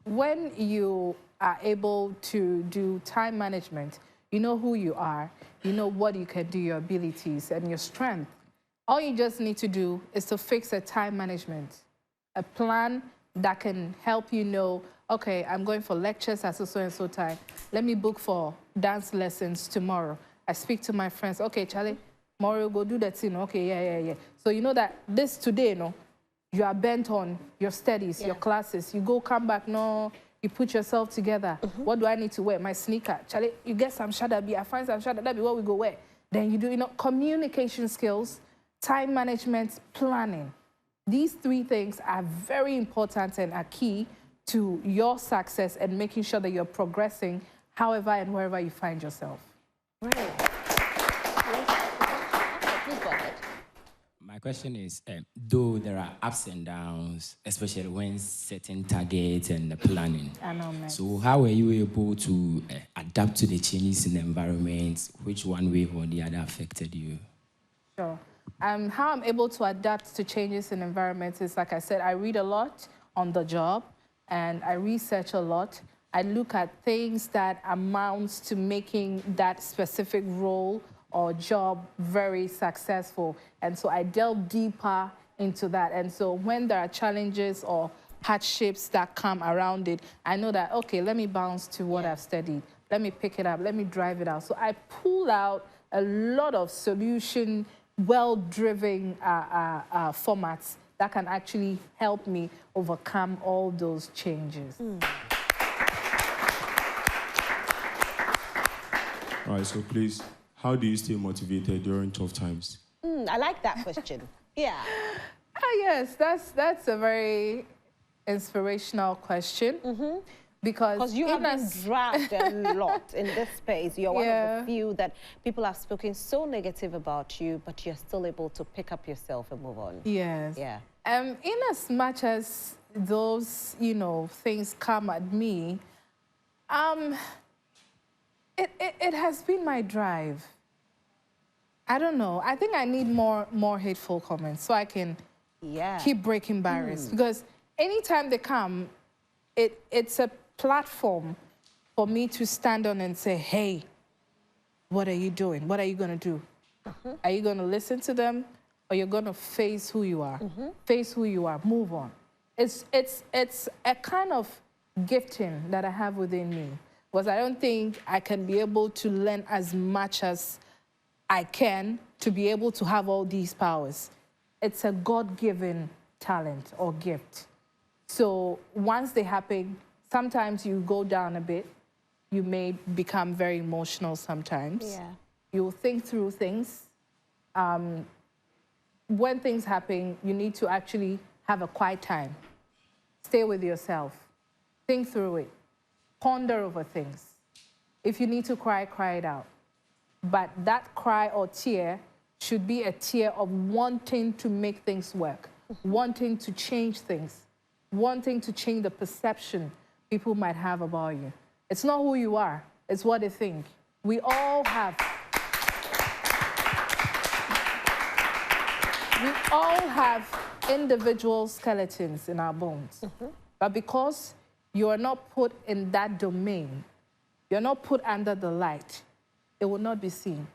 S2: when you are able to do time management, you know who you are, you know what you can do, your abilities and your strength. All you just need to do is to fix a time management, a plan that can help you know, okay, I'm going for lectures at so and so time. Let me book for dance lessons tomorrow. I speak to my friends. Okay, Charlie, tomorrow go do that thing. Okay, yeah. So you know that this today, no, you are bent on your studies, your classes. You go, come back, no, you put yourself together. What do I need to wear? My sneaker. Charlie, you get some shadabi. I find some shadabi. What we go wear? Then you do, communication skills, time management, planning. These three things are very important and are key to your success and making sure that you're progressing however and wherever you find yourself.
S1: Right. Please go ahead.
S8: My question is, though there are ups and downs, especially when setting targets and the planning.
S2: I know, man.
S8: So how were you able to adapt to the changes in the environment? Which one way or the other affected you?
S2: Sure. How I'm able to adapt to changes in environments is, like I said, I read a lot on the job and I research a lot. I look at things that amounts to making that specific role or job very successful. And so I delve deeper into that. And so when there are challenges or hardships that come around it, I know that, okay, let me bounce to what I've studied. Let me pick it up. Let me drive it out. So I pull out a lot of solution, well-driven formats that can actually help me overcome all those changes.
S9: All right, so please, how do you stay motivated during tough times?
S1: I like that question. Yeah.
S2: Yes, that's a very inspirational question. Because
S1: you have been dragged a lot in this space. You're one of the few that people have spoken so negative about you, but you're still able to pick up yourself and move on.
S2: Yes.
S1: Yeah.
S2: In as much as those, things come at me, it has been my drive. I don't know. I think I need more hateful comments so I can keep breaking barriers. Because anytime they come, it's a platform for me to stand on and say, hey, what are you doing? What are you going to do? Are you going to listen to them or you're going to face who you are. Face who you are, move on. It's a kind of gifting that I have within me, because I don't think I can be able to learn as much as I can to be able to have all these powers. It's a God-given talent or gift. So once they happen, sometimes you go down a bit. You may become very emotional sometimes.
S1: Yeah.
S2: You'll think through things. When things happen, you need to actually have a quiet time. Stay with yourself. Think through it. Ponder over things. If you need to cry, cry it out. But that cry or tear should be a tear of wanting to make things work, wanting to change things, wanting to change the perception people might have about you. It's not who you are, it's what they think. We all have individual skeletons in our bones. But because you are not put in that domain, you're not put under the light, it will not be seen.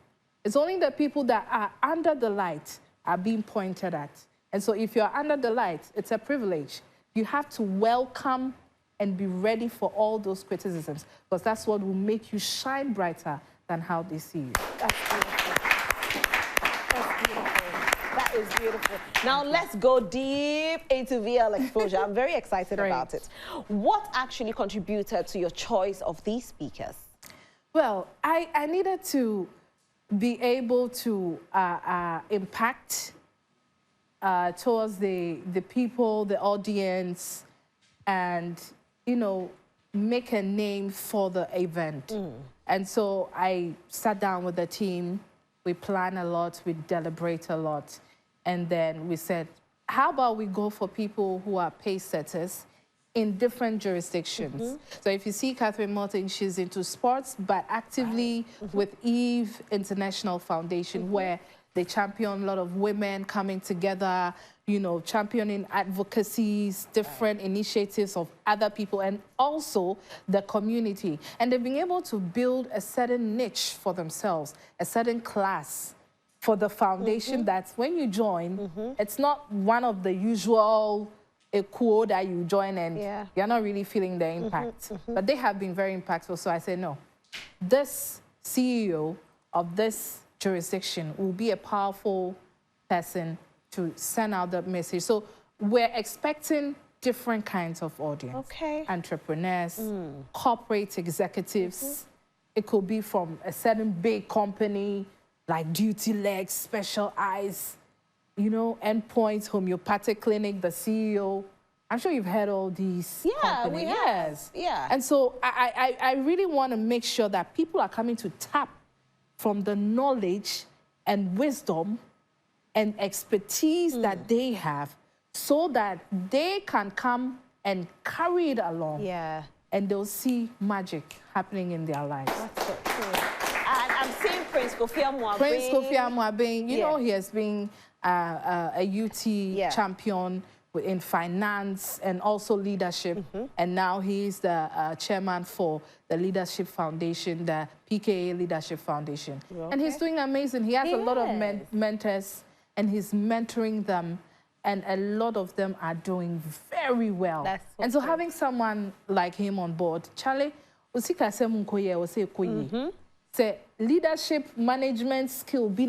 S2: It's only the people that are under the light are being pointed at. And so if you're under the light, it's a privilege. You have to welcome and be ready for all those criticisms, because that's what will make you shine brighter than how they see you.
S1: That's beautiful. That's beautiful. That is beautiful. Now let's go deep into VL exposure. I'm very excited about it. What actually contributed to your choice of these speakers?
S2: Well, I needed to be able to impact towards the people, the audience, and, you know, make a name for the event. And so I sat down with the team. We plan a lot, we deliberate a lot. And then we said, how about we go for people who are pace setters in different jurisdictions? So if you see Catherine Morton, she's into sports, but actively with Eve International Foundation, where they champion a lot of women coming together, you know, championing advocacies, different initiatives of other people, and also the community. And they've been able to build a certain niche for themselves, a certain class for the foundation that when you join, it's not one of the usual equo that you join and you're not really feeling the impact. But they have been very impactful. So I said, no, this CEO of this jurisdiction will be a powerful person to send out the message. So we're expecting different kinds of audience.
S1: Okay.
S2: Entrepreneurs, corporate executives. It could be from a certain big company like Duty Legs, Special Eyes, you know, Endpoints, Homeopathic Clinic, the CEO. I'm sure you've heard all these companies.
S1: We have. Yeah.
S2: And so I really want to make sure that people are coming to tap from the knowledge and wisdom and expertise that they have, so that they can come and carry it along.
S1: Yeah.
S2: And they'll see magic happening in their lives.
S1: That's so true. And I'm seeing Prince Kofi Amuabeng.
S2: Prince Kofi Amuabeng, you know, he has been a UT champion in finance and also leadership. And now he's the chairman for the Leadership Foundation, the PKA Leadership Foundation. And he's doing amazing. He has a lot of mentors, and he's mentoring them. And a lot of them are doing very well. And so having someone like him on board, Charlie, say leadership management skill be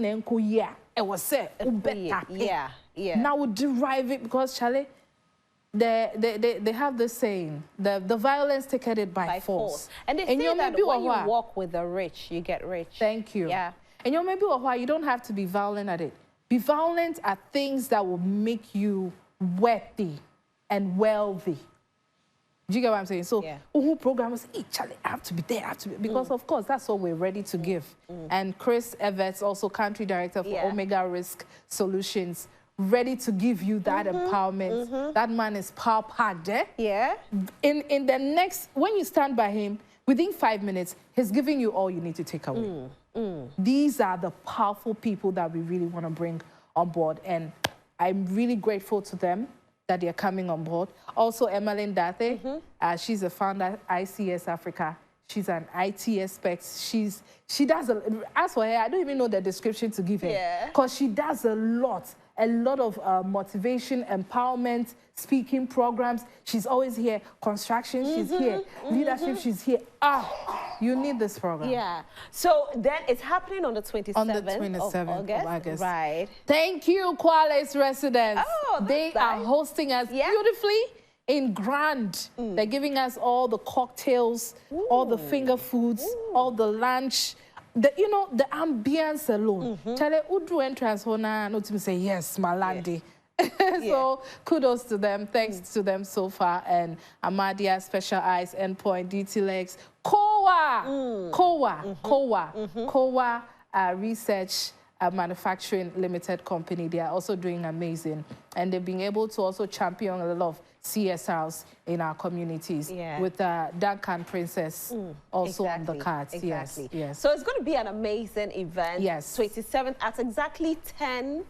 S2: it was say now we derive it, because Charlie, they have this saying, the violence taken it by force.
S1: And they say that when you walk with the rich, you get rich.
S2: Thank you. Yeah. And you maybe you don't have to be violent at it. Be violent at things that will make you worthy and wealthy. Do you get what I'm saying? So, who programmers, Charlie, I have to be there, I have to be, because of course that's what we're ready to give. And Chris Everts, also country director for Omega Risk Solutions, ready to give you that empowerment. That man is power packed,
S1: Yeah.
S2: In the next, when you stand by him, within 5 minutes, he's giving you all you need to take away. These are the powerful people that we really want to bring on board, and I'm really grateful to them that they're coming on board. Also, Emmeline Dathe, she's the founder of ICS Africa. She's an IT expert. She does as for her, I don't even know the description to give her, because she does a lot of motivation, empowerment, speaking programs. She's always here. Construction, she's here. Leadership, she's here. You need this program.
S1: Yeah. So then it's happening on the 27th,
S2: of August.
S1: Right.
S2: Thank you, Kwale's residents.
S1: Oh,
S2: they are hosting us beautifully in grand. They're giving us all the cocktails, all the finger foods, all the lunch. The ambience alone. Chale Udru entrance hona no to say yes, Malandi. So kudos to them, thanks to them so far, and Amadia Special Eyes Endpoint DTLX, Kowa Research Manufacturing Limited Company. They are also doing amazing, and they've been able to also champion a lot of CSRs in our communities with Duncan Princess also on the cards.
S1: Exactly.
S2: Yes.
S1: So it's going to be an amazing event.
S2: Yes.
S1: 27th at exactly 10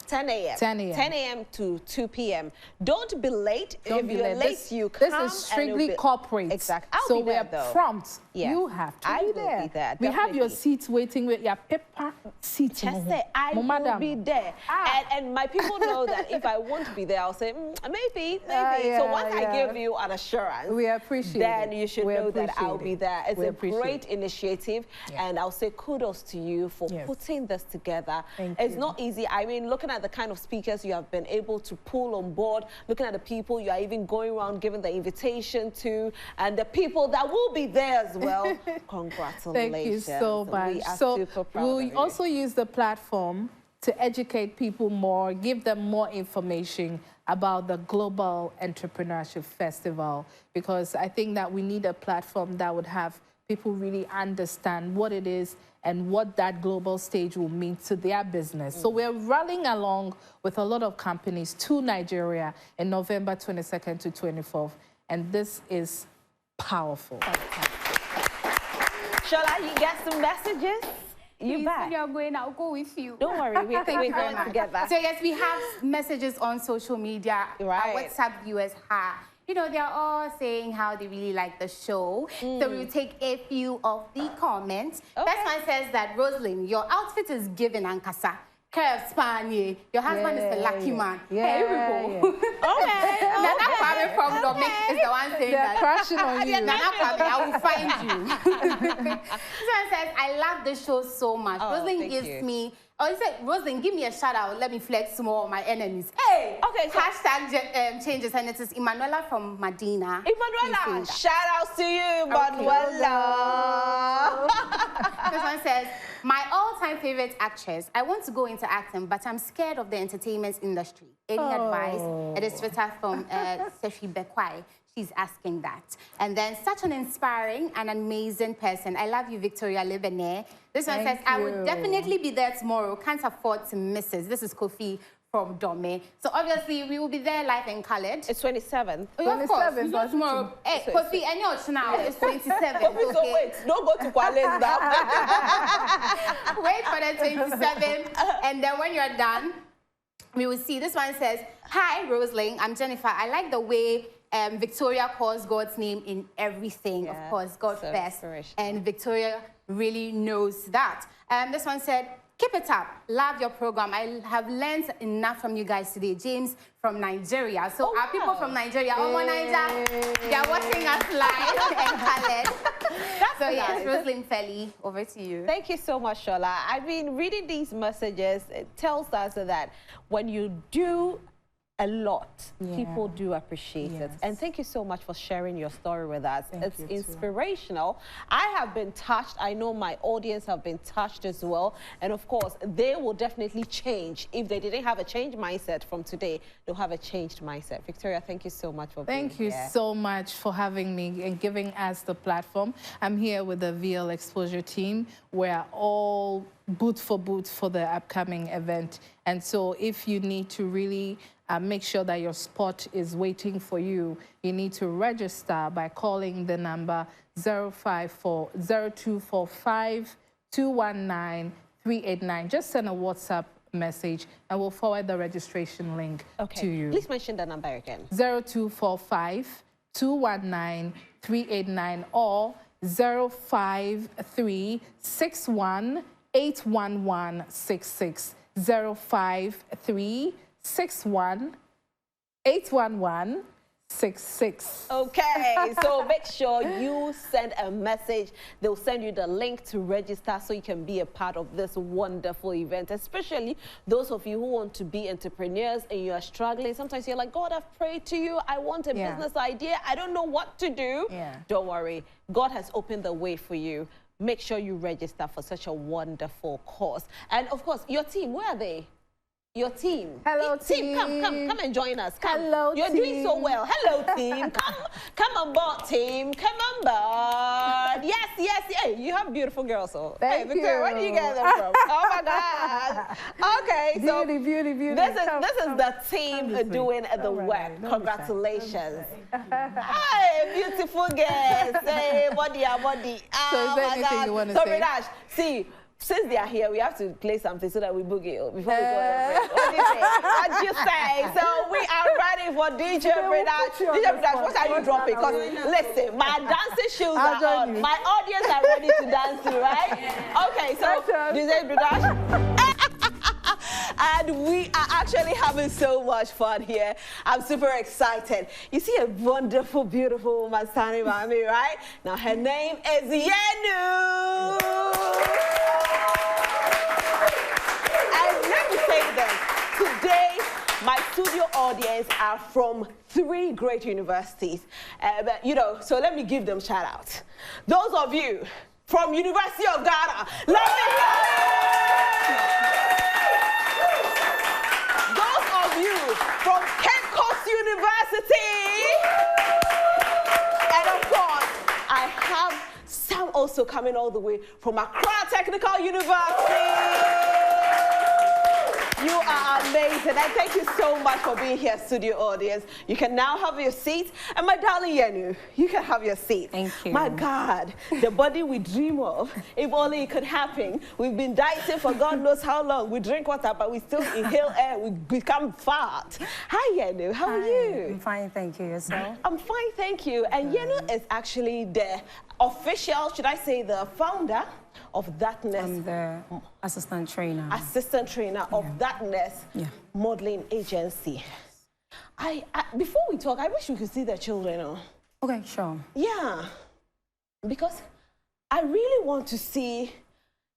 S1: a.m.
S2: 10 a.m.
S1: 10 a.m. to 2 p.m. Don't be late.
S2: Don't
S1: if
S2: be
S1: you're
S2: late.
S1: late, you come.
S2: This is strictly corporate.
S1: Exactly.
S2: So we're prompt.
S1: Yeah.
S2: You have to be there.
S1: I will be there.
S2: We have your seats waiting with your paper seats.
S1: Just say, I will be there. And my people know that if I won't be there, I'll say, maybe. So once I give you an assurance,
S2: we appreciate
S1: then you should know that I'll be there. It's
S2: we
S1: a great initiative, and I'll say kudos to you for putting this together. It's not easy. I mean, looking at the kind of speakers you have been able to pull on board, looking at the people you are even going around giving the invitation to, and the people that will be there as well. Congratulations.
S2: Thank you so much.
S1: We are
S2: so
S1: super proud
S2: we'll
S1: of you.
S2: also use the platform to educate people more, give them more information about the Global Entrepreneurship Festival, because I think that we need a platform that would have people really understand what it is and what that global stage will mean to their business. So we're running along with a lot of companies to Nigeria in November 22nd to 24th, and this is powerful.
S1: Shola, you get some messages? You back?
S3: You're going, I'll go with you.
S1: Don't worry, we're going together.
S3: So yes, we have messages on social media.
S1: Right.
S3: Our WhatsApp viewers have. They're all saying how they really like the show. So we will take a few of the comments. First one says that, Rosalind, your outfit is giving Ankasa. Care of Spanish. Your husband is the lucky man. Hey, people. Okay. Nana Kwame from Dominic is the one saying that.
S2: Crashing on you.
S3: Nana Kwame, I will find you. This one says, I love the show so much. Rosalind gives me. Oh, he said, Rosalind, give me a shout out. Let me flex more on my enemies. Hey! Okay, so hashtag changes, and it is Emanuela from Medina.
S1: Emanuela, shout outs to you, Emanuela.
S3: This one says, my all-time favorite actress. I want to go into acting, but I'm scared of the entertainment industry. Any advice? It is Twitter from Sefi Bekwai. She's asking that. And then, such an inspiring and amazing person. I love you, Victoria Lebene. This one says, I would definitely be there tomorrow. Can't afford to miss it. This is Kofi from Dome. So obviously, we will be there live and colored.
S1: It's 27th.
S3: Oh, of course. Not tomorrow. Hey, Kofi, and yours now. It's 27th.
S1: Okay. So wait, don't go to Kuala now.
S3: Wait for the 27th. And then when you're done, we will see. This one says, hi, Rosalind. I'm Jennifer. I like the way Victoria calls God's name in everything. Of course, God first. And Victoria really knows that. This one said, keep it up. Love your program. I have learned enough from you guys today. James from Nigeria. So our people from Nigeria, Nigeria, they are watching us live and colored. So yes, Rosalind Felly, over to you.
S1: Thank you so much, Shola. I've been reading these messages. It tells us that when you do a lot, people do appreciate it. And thank you so much for sharing your story with us. It's inspirational. I have been touched. I know my audience have been touched as well. And of course, they will definitely change. If they didn't have a changed mindset from today, they'll have a changed mindset. Victoria, thank you so much for being here.
S2: Thank you so much for having me and giving us the platform. I'm here with the VL Exposure team. We're all boot for the upcoming event. And so if you need to really make sure that your spot is waiting for you, you need to register by calling the number 0245-219-389. Just send a WhatsApp message and we'll forward the registration link to you.
S1: Please mention the number again.
S2: 0245-219-389 or 053 61 81166. 053 61 81166.
S1: Okay, so make sure you send a message. They'll send you the link to register so you can be a part of this wonderful event, especially those of you who want to be entrepreneurs and you are struggling. Sometimes you're like, God, I've prayed to you. I want a business idea. I don't know what to do. Don't worry. God has opened the way for you. Make sure you register for such a wonderful cause. And of course, your team, where are they? Your team.
S2: Hello, team.
S1: Come and join us. Come.
S2: Hello,
S1: You're
S2: team.
S1: doing so well. Hello, team. Come on board, team. Come on board. Yes. Hey, you have beautiful girls. So.
S2: Thank
S1: hey, Victoria,
S2: you.
S1: where do you get them from? Oh my God. Okay, so
S2: beauty.
S1: this is the team doing the work. Congratulations. Hey, beautiful girls. Hey, body.
S2: So is there anything you want to say?
S1: Rinash, see. Since they are here, we have to play something so that we boogie before we go on break. What do you say? What do you say? So we are ready for DJ Rinash. DJ Rinash, what are you dropping? Because listen, my dancing shoes are on. My audience are ready to dance too, right? Okay, so DJ Rinash. And we are actually having so much fun here. I'm super excited. You see a wonderful, beautiful woman standing by me, right? Now her name is Yenu. And let me say this. Today, my studio audience are from 3 great universities. So let me give them shout out. Those of you from University of Ghana, let me hear it. You from Cape Coast University, and of course I have some also coming all the way from Accra Technical University. You are amazing, and thank you so much for being here, studio audience. You can now have your seat, and my darling Yenu, you can have your seat.
S10: Thank you.
S1: My God, the body we dream of, if only it could happen. We've been dieting for God knows how long. We drink water, but we still inhale air. We become fat. Hi, Yenu. How are you?
S10: I'm fine, thank you. Yourself?
S1: I'm fine, thank you. And Yenu is actually the official, should I say, the founder of Thatness.
S10: I'm the assistant trainer.
S1: Assistant trainer of Thatness modeling agency. Before we talk, I wish we could see the children.
S10: Okay, sure.
S1: Yeah, because I really want to see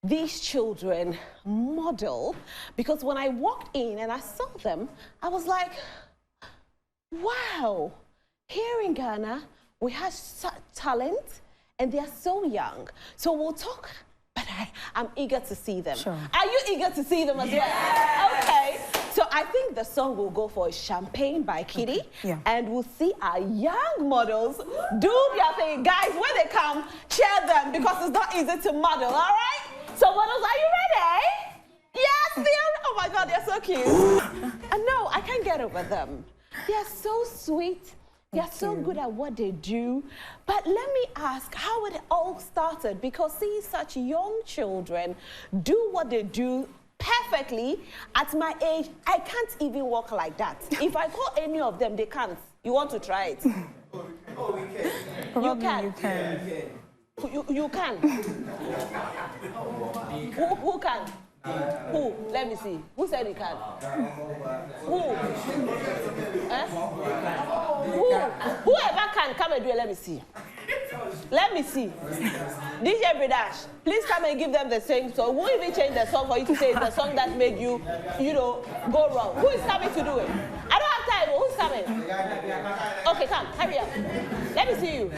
S1: these children model, because when I walked in and I saw them, I was like, wow, here in Ghana, we have such talent and they are so young. So we'll talk, but I'm eager to see them.
S10: Sure.
S1: Are you eager to see them as well? Okay. So I think the song will go for Champagne by Kitty.
S10: Yeah.
S1: And we'll see our young models do their thing. Guys, when they come, cheer them because it's not easy to model, all right? So models, are you ready? Yes, oh my God, they're so cute. And no, I can't get over them. They are so sweet. They are so good at what they do. But let me ask how it all started, because seeing such young children do what they do perfectly at my age, I can't even walk like that. If I call any of them, they can't. You want to try it?
S10: Oh, we can.
S1: You can.
S10: You can.
S1: You can. Who can? Who? Let me see. Who said he can? Who? Whoever can, come and do it. Let me see. Let me see. DJ Bridash, please come and give them the same song. Who even changed the song for you to say it's the song that made you, go wrong? Who is coming to do it? I don't have time. Who's coming? Okay, come. Hurry up. Let me see you.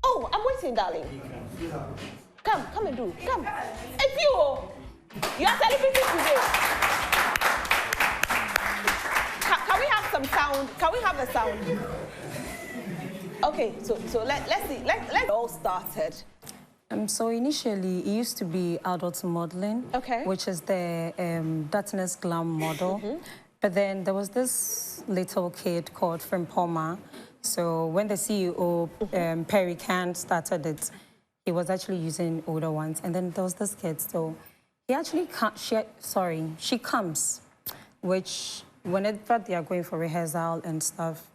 S1: Oh, I'm waiting, darling. Come and do. Come. It's you. You are celebrating today. Can we have some sound? Can we have the sound? Okay, so let's see. Let's all started.
S10: So initially, it used to be adult modeling, which is the Thatness glam model. But then there was this little kid called Frimpoma. So when the CEO, Perry Khan, started it, he was actually using older ones. And then there was this kid, so he actually she comes, which whenever they are going for rehearsal and stuff,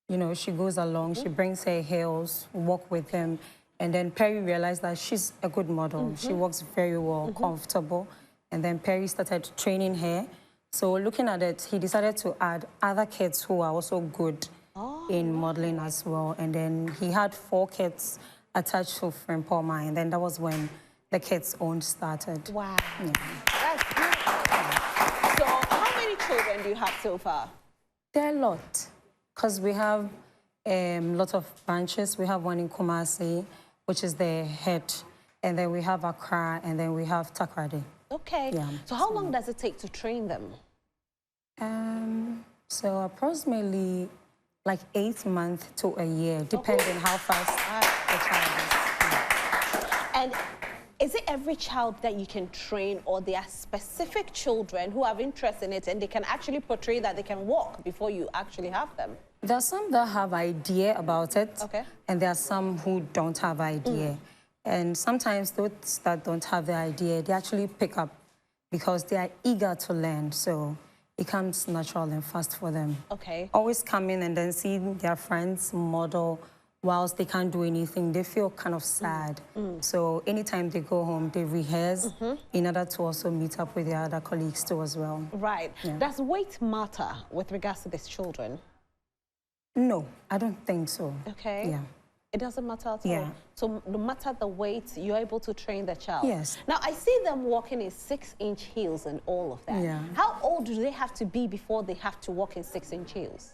S10: you know, she goes along, she brings her heels, walk with him. And then Perry realized that she's a good model. She walks very well, comfortable. And then Perry started training her. So looking at it, he decided to add other kids who are also good in modeling as well. And then he had 4 kids attached to Friend Palmer. And then that was when the kids' own started.
S1: Wow.
S10: Yeah.
S1: That's beautiful. So how many children do you have so far?
S10: There are a lot, because we have a lot of branches. We have one in Kumasi, which is the head. And then we have Accra, and then we have Takoradi.
S1: Okay.
S10: Yeah.
S1: So how long does it take to train them?
S10: So approximately like 8 months to a year, depending how fast the child is.
S1: And is it every child that you can train, or there are specific children who have interest in it and they can actually portray that they can walk before you actually have them?
S10: There are some that have idea about it, and there are some who don't have idea. And sometimes those that don't have the idea, they actually pick up because they are eager to learn. So it comes natural and fast for them.
S1: Okay.
S10: Always come in and then see their friends model whilst they can't do anything. They feel kind of sad. So anytime they go home, they rehearse in order to also meet up with their other colleagues too as well.
S1: Right.
S10: Yeah.
S1: Does weight matter with regards to these children?
S10: No, I don't think so.
S1: Okay.
S10: Yeah.
S1: It doesn't matter at
S10: Yeah.
S1: all? So no matter the weight, you're able to train the child?
S10: Yes.
S1: Now, I see them walking in 6-inch heels and all of that.
S10: Yeah.
S1: How old do they have to be before they have to walk in 6-inch heels?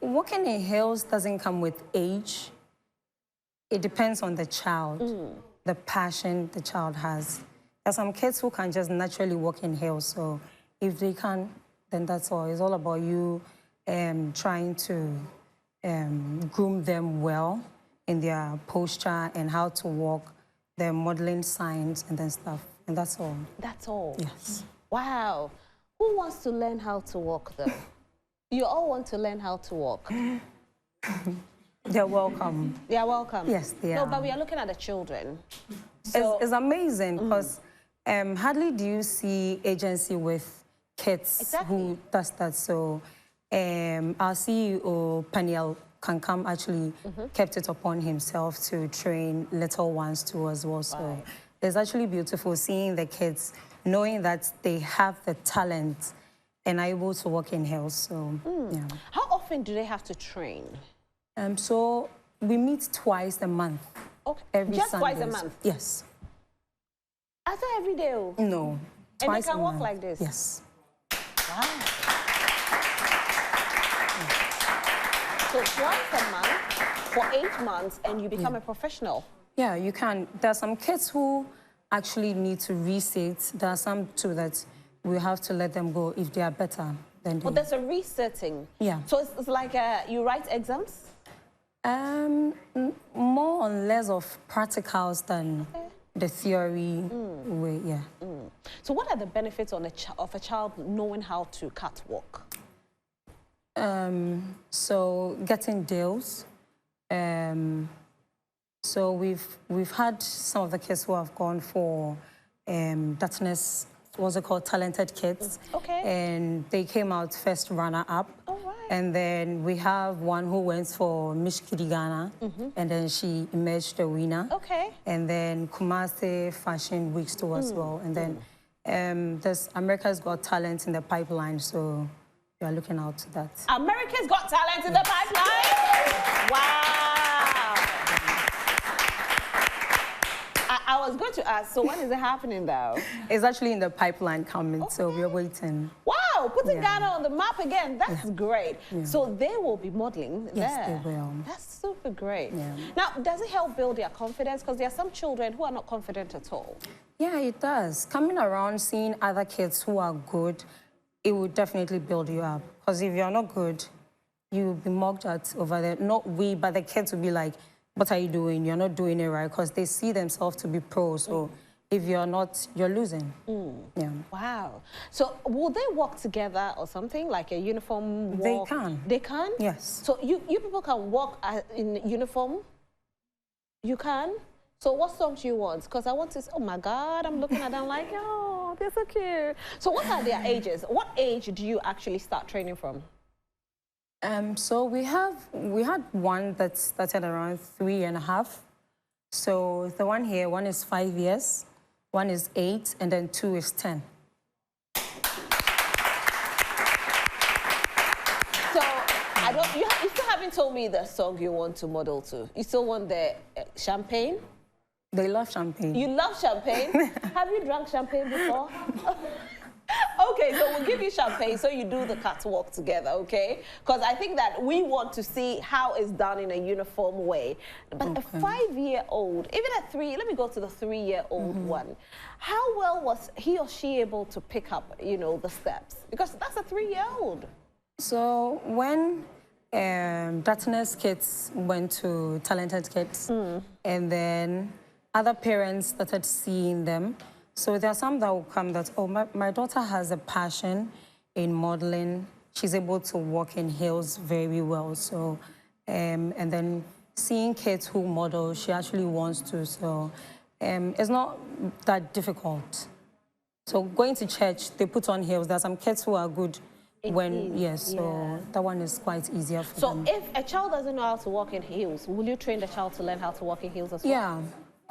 S10: Walking in heels doesn't come with age. It depends on the child, the passion the child has. There are some kids who can just naturally walk in heels, so if they can, then that's all. It's all about you trying to groom them well in their posture and how to walk, their modeling signs and then stuff, and that's all.
S1: That's all?
S10: Yes.
S1: Wow. Who wants to learn how to walk, though? You all want to learn how to walk?
S10: They're welcome.
S1: They are welcome?
S10: Yes, they
S1: No,
S10: are.
S1: but we are looking at the children. So,
S10: It's amazing, because hardly do you see agency with kids who does that. So our CEO, Paniel Kankam, actually kept it upon himself to train little ones too as well. So it's actually beautiful seeing the kids knowing that they have the talent and are able to walk in heels. So, yeah.
S1: How often do they have to train?
S10: So we meet twice a month.
S1: Okay.
S10: Every
S1: Just
S10: Sundays.
S1: twice a month?
S10: Yes.
S1: Is that every day?
S10: No.
S1: And they
S10: Twice
S1: can
S10: a
S1: walk
S10: month.
S1: like this?
S10: Yes.
S1: Wow. So twice a month for 8 months and you become a professional?
S10: Yeah, you can. There are some kids who actually need to resit. There are some too that we have to let them go if they are better than they.
S1: Oh, there's a resetting?
S10: Yeah.
S1: So it's like you write exams?
S10: More or less of practicals than the theory way, yeah.
S1: So what are the benefits of a child knowing how to catwalk?
S10: So getting deals. So we've had some of the kids who have gone for Dartness, what's it called, Talented Kids.
S1: Okay.
S10: And they came out first runner-up.
S1: All right.
S10: And then we have one who went for Miss Kidi Ghana, and then she emerged the winner.
S1: Okay.
S10: And then Kumasi Fashion Weeks too as well. And then there's America's Got Talent in the pipeline, so we are looking out to that.
S1: America's Got Talent in the pipeline? Wow. I was going to ask, so when is it happening though?
S10: It's actually in the pipeline coming, so we're waiting.
S1: Wow, putting Ghana on the map again. That's great.
S10: Yeah.
S1: So they will be modeling
S10: Yes,
S1: there.
S10: they will.
S1: That's super great.
S10: Yeah.
S1: Now, does it help build their confidence? Because there are some children who are not confident at all.
S10: Yeah, it does. Coming around, seeing other kids who are good, it will definitely build you up. Because if you're not good, you'll be mocked at over there. Not we, but the kids will be like, what are you doing? You're not doing it right. Because they see themselves to be pros. So if you're not, you're losing. Yeah.
S1: Wow. So will they walk together or something, like a uniform walk?
S10: They can.
S1: They can?
S10: Yes.
S1: So you people can walk in uniform? You can? So what songs do you want? Because I want to, oh my God, I'm looking at them like, oh, they're so cute. So what are their ages? What age do you actually start training from?
S10: So we had one that started around 3.5. So the one here, one is 5 years, one is 8, and then 2 is 10.
S1: So you still haven't told me the song you want to model to. You still want the champagne?
S10: They love champagne.
S1: You love champagne? Have you drunk champagne before? Okay, so we'll give you champagne so you do the catwalk together, okay? Because I think that we want to see how it's done in a uniform way. But a 5-year-old, even a 3, let me go to the 3-year-old one. How well was he or she able to pick up, you know, the steps? Because that's a 3-year-old.
S10: So when Darkness kids went to Talented Kids, and then other parents started seeing them. So there are some that will come that, oh, my daughter has a passion in modeling. She's able to walk in heels very well. So, and then seeing kids who model, she actually wants to. So it's not that difficult. So going to church, they put on heels. There are some kids who are good so that one is quite easier for them.
S1: So if a child doesn't know how to walk in heels, will you train the child to learn how to walk in heels as well?
S10: Yeah,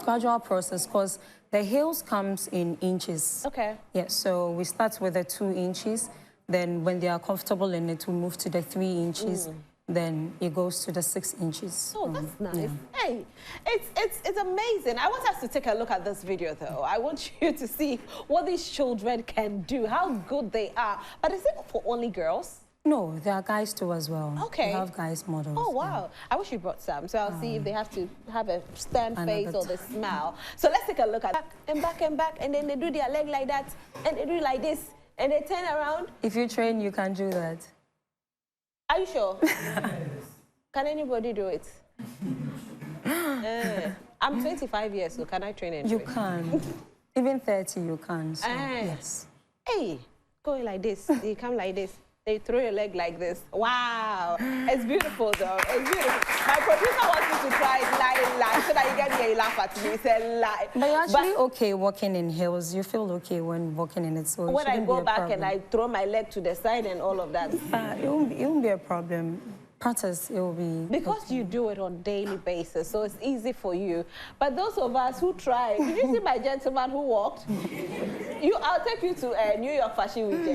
S10: gradual process, because the heels comes in inches.
S1: Okay.
S10: Yeah, so we start with the 2 inches. Then when they are comfortable in it, we move to the 3 inches. Then it goes to the 6 inches.
S1: Oh, that's nice. Yeah. Hey, it's amazing. I want us to take a look at this video, though. I want you to see what these children can do, how good they are. But is it for only girls?
S10: No, there are guys too as well.
S1: Okay.
S10: We have guys models.
S1: Oh, wow. Yeah. I wish you brought some, so I'll see if they have to have a stern face or they smile. So let's take a look at back and back and back, and then they do their leg like that, and they do it like this, and they turn around.
S10: If you train, you can do that.
S1: Are you sure? Can anybody do it? I'm 25 years, so can I train anybody?
S10: You can. Even 30, you can. So, yes.
S1: Hey, going like this. They come like this. They throw your leg like this. Wow. It's beautiful, though. It's beautiful. My producer wants me to try it live, so that you get me a laugh at me. He said live.
S10: But you're actually okay walking in heels. You feel okay when walking in it. So
S1: when I go back and I throw my leg to the side and all of that.
S10: It won't be a problem. Practice, it will be.
S1: Because you do it on a daily basis, so it's easy for you. But those of us who try, did you see my gentleman who walked? I'll take you to New York Fashion Week.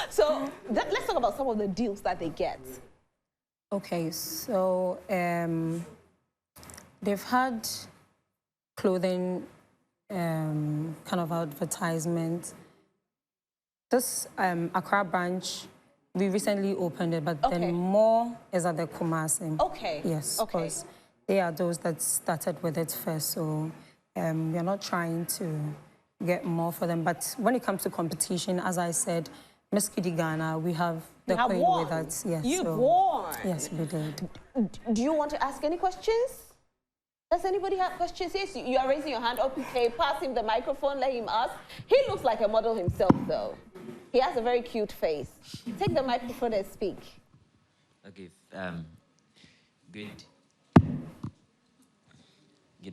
S1: So let's talk about some of the deals that they get.
S10: Okay, so they've had clothing kind of advertisement. This Accra branch, we recently opened it, but then more is at the Kumasi.
S1: Okay.
S10: Yes, because they are those that started with it first. So we're not trying to get more for them. But when it comes to competition, as I said, Miss Kiddy Ghana, we have the queen with us. Yes,
S1: You've won.
S10: Yes, we did.
S1: Do you want to ask any questions? Does anybody have questions? Yes, you are raising your hand. Okay, pass him the microphone, let him ask. He looks like a model himself, though. He has a very cute face. Take the microphone and speak.
S11: Okay, good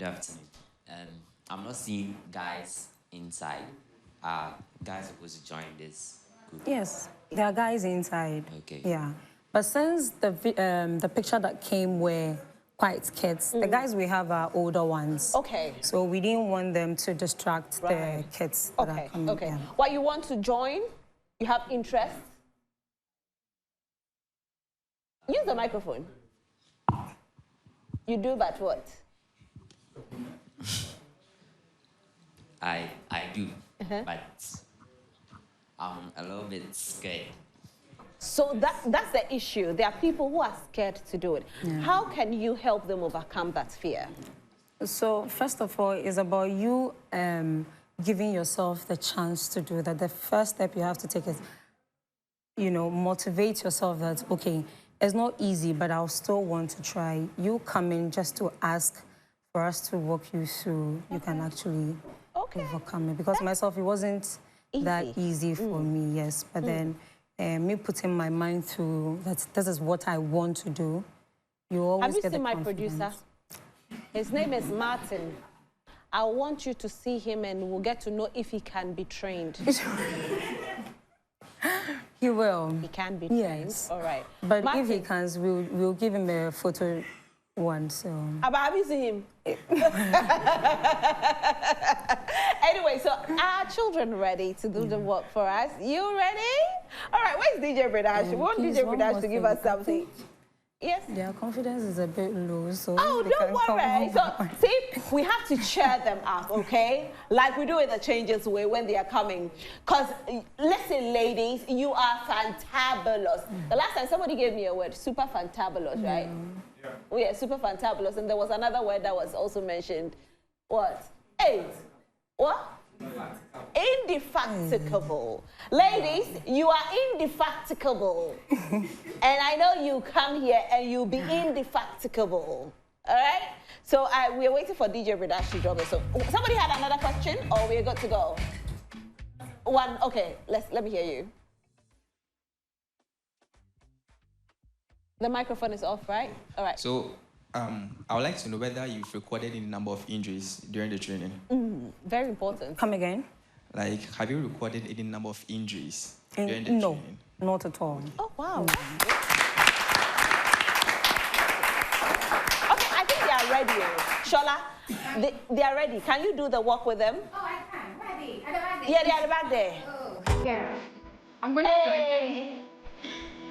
S11: afternoon. I'm not seeing guys inside. Are guys supposed to join this group?
S10: Yes, there are guys inside.
S11: Okay.
S10: Yeah, but since the picture that came were quite kids, the guys we have are older ones.
S1: Okay.
S10: So we didn't want them to distract the kids that are coming.
S1: Okay. Why you want to join? You have interest? Use the microphone. You do, but what?
S11: I do, but I'm a little bit scared.
S1: So that's the issue. There are people who are scared to do it. Yeah. How can you help them overcome that fear?
S10: So first of all, it's about you giving yourself the chance to do that. The first step you have to take is, motivate yourself that, okay, it's not easy, but I'll still want to try. You come in just to ask for us to walk you through. You can actually overcome it. Because myself, it wasn't that easy for me, yes. But then me putting my mind through that this is what I want to do, you always get the confidence.
S1: Have you seen my producer? His name is Martin. I want you to see him and we'll get to know if he can be trained.
S10: He will.
S1: He can be trained.
S10: Yes.
S1: All right.
S10: But
S1: Martin,
S10: if he can't, we'll give him a photo one. So.
S1: But have you seen him? Anyway, so are children ready to do the work for us? You ready? All right, where's DJ Bredash? We want DJ Bredash to give us something. Yes?
S10: Their confidence is a bit low, so...
S1: Oh, don't worry. So, see, we have to cheer them up, okay? Like we do in the Changes Way when they are coming. Because, listen, ladies, you are fantabulous. The last time somebody gave me a word, super fantabulous, right? Yeah. Oh, yeah, super fantabulous. And there was another word that was also mentioned. What? Hey. What? Indefatigable. Ladies, you are indefatigable. And I know you come here and you'll be indefatigable. All right? So we're waiting for DJ Bredash to drop it. So somebody had another question or we're good to go? One, okay, let me hear you. The microphone is off, right? All right.
S12: So I would like to know whether you've recorded any number of injuries during the training.
S1: Very important.
S10: Come again?
S12: Like, have you recorded any number of injuries during the
S10: No,
S12: training?
S10: not at all.
S1: Oh, wow. Okay, I think they are ready. Shola, they are ready. Can you do the walk with them?
S3: Oh, I can. Ready? At the back there?
S1: Yeah, they are at the back there.
S3: Oh, yeah. I'm going to...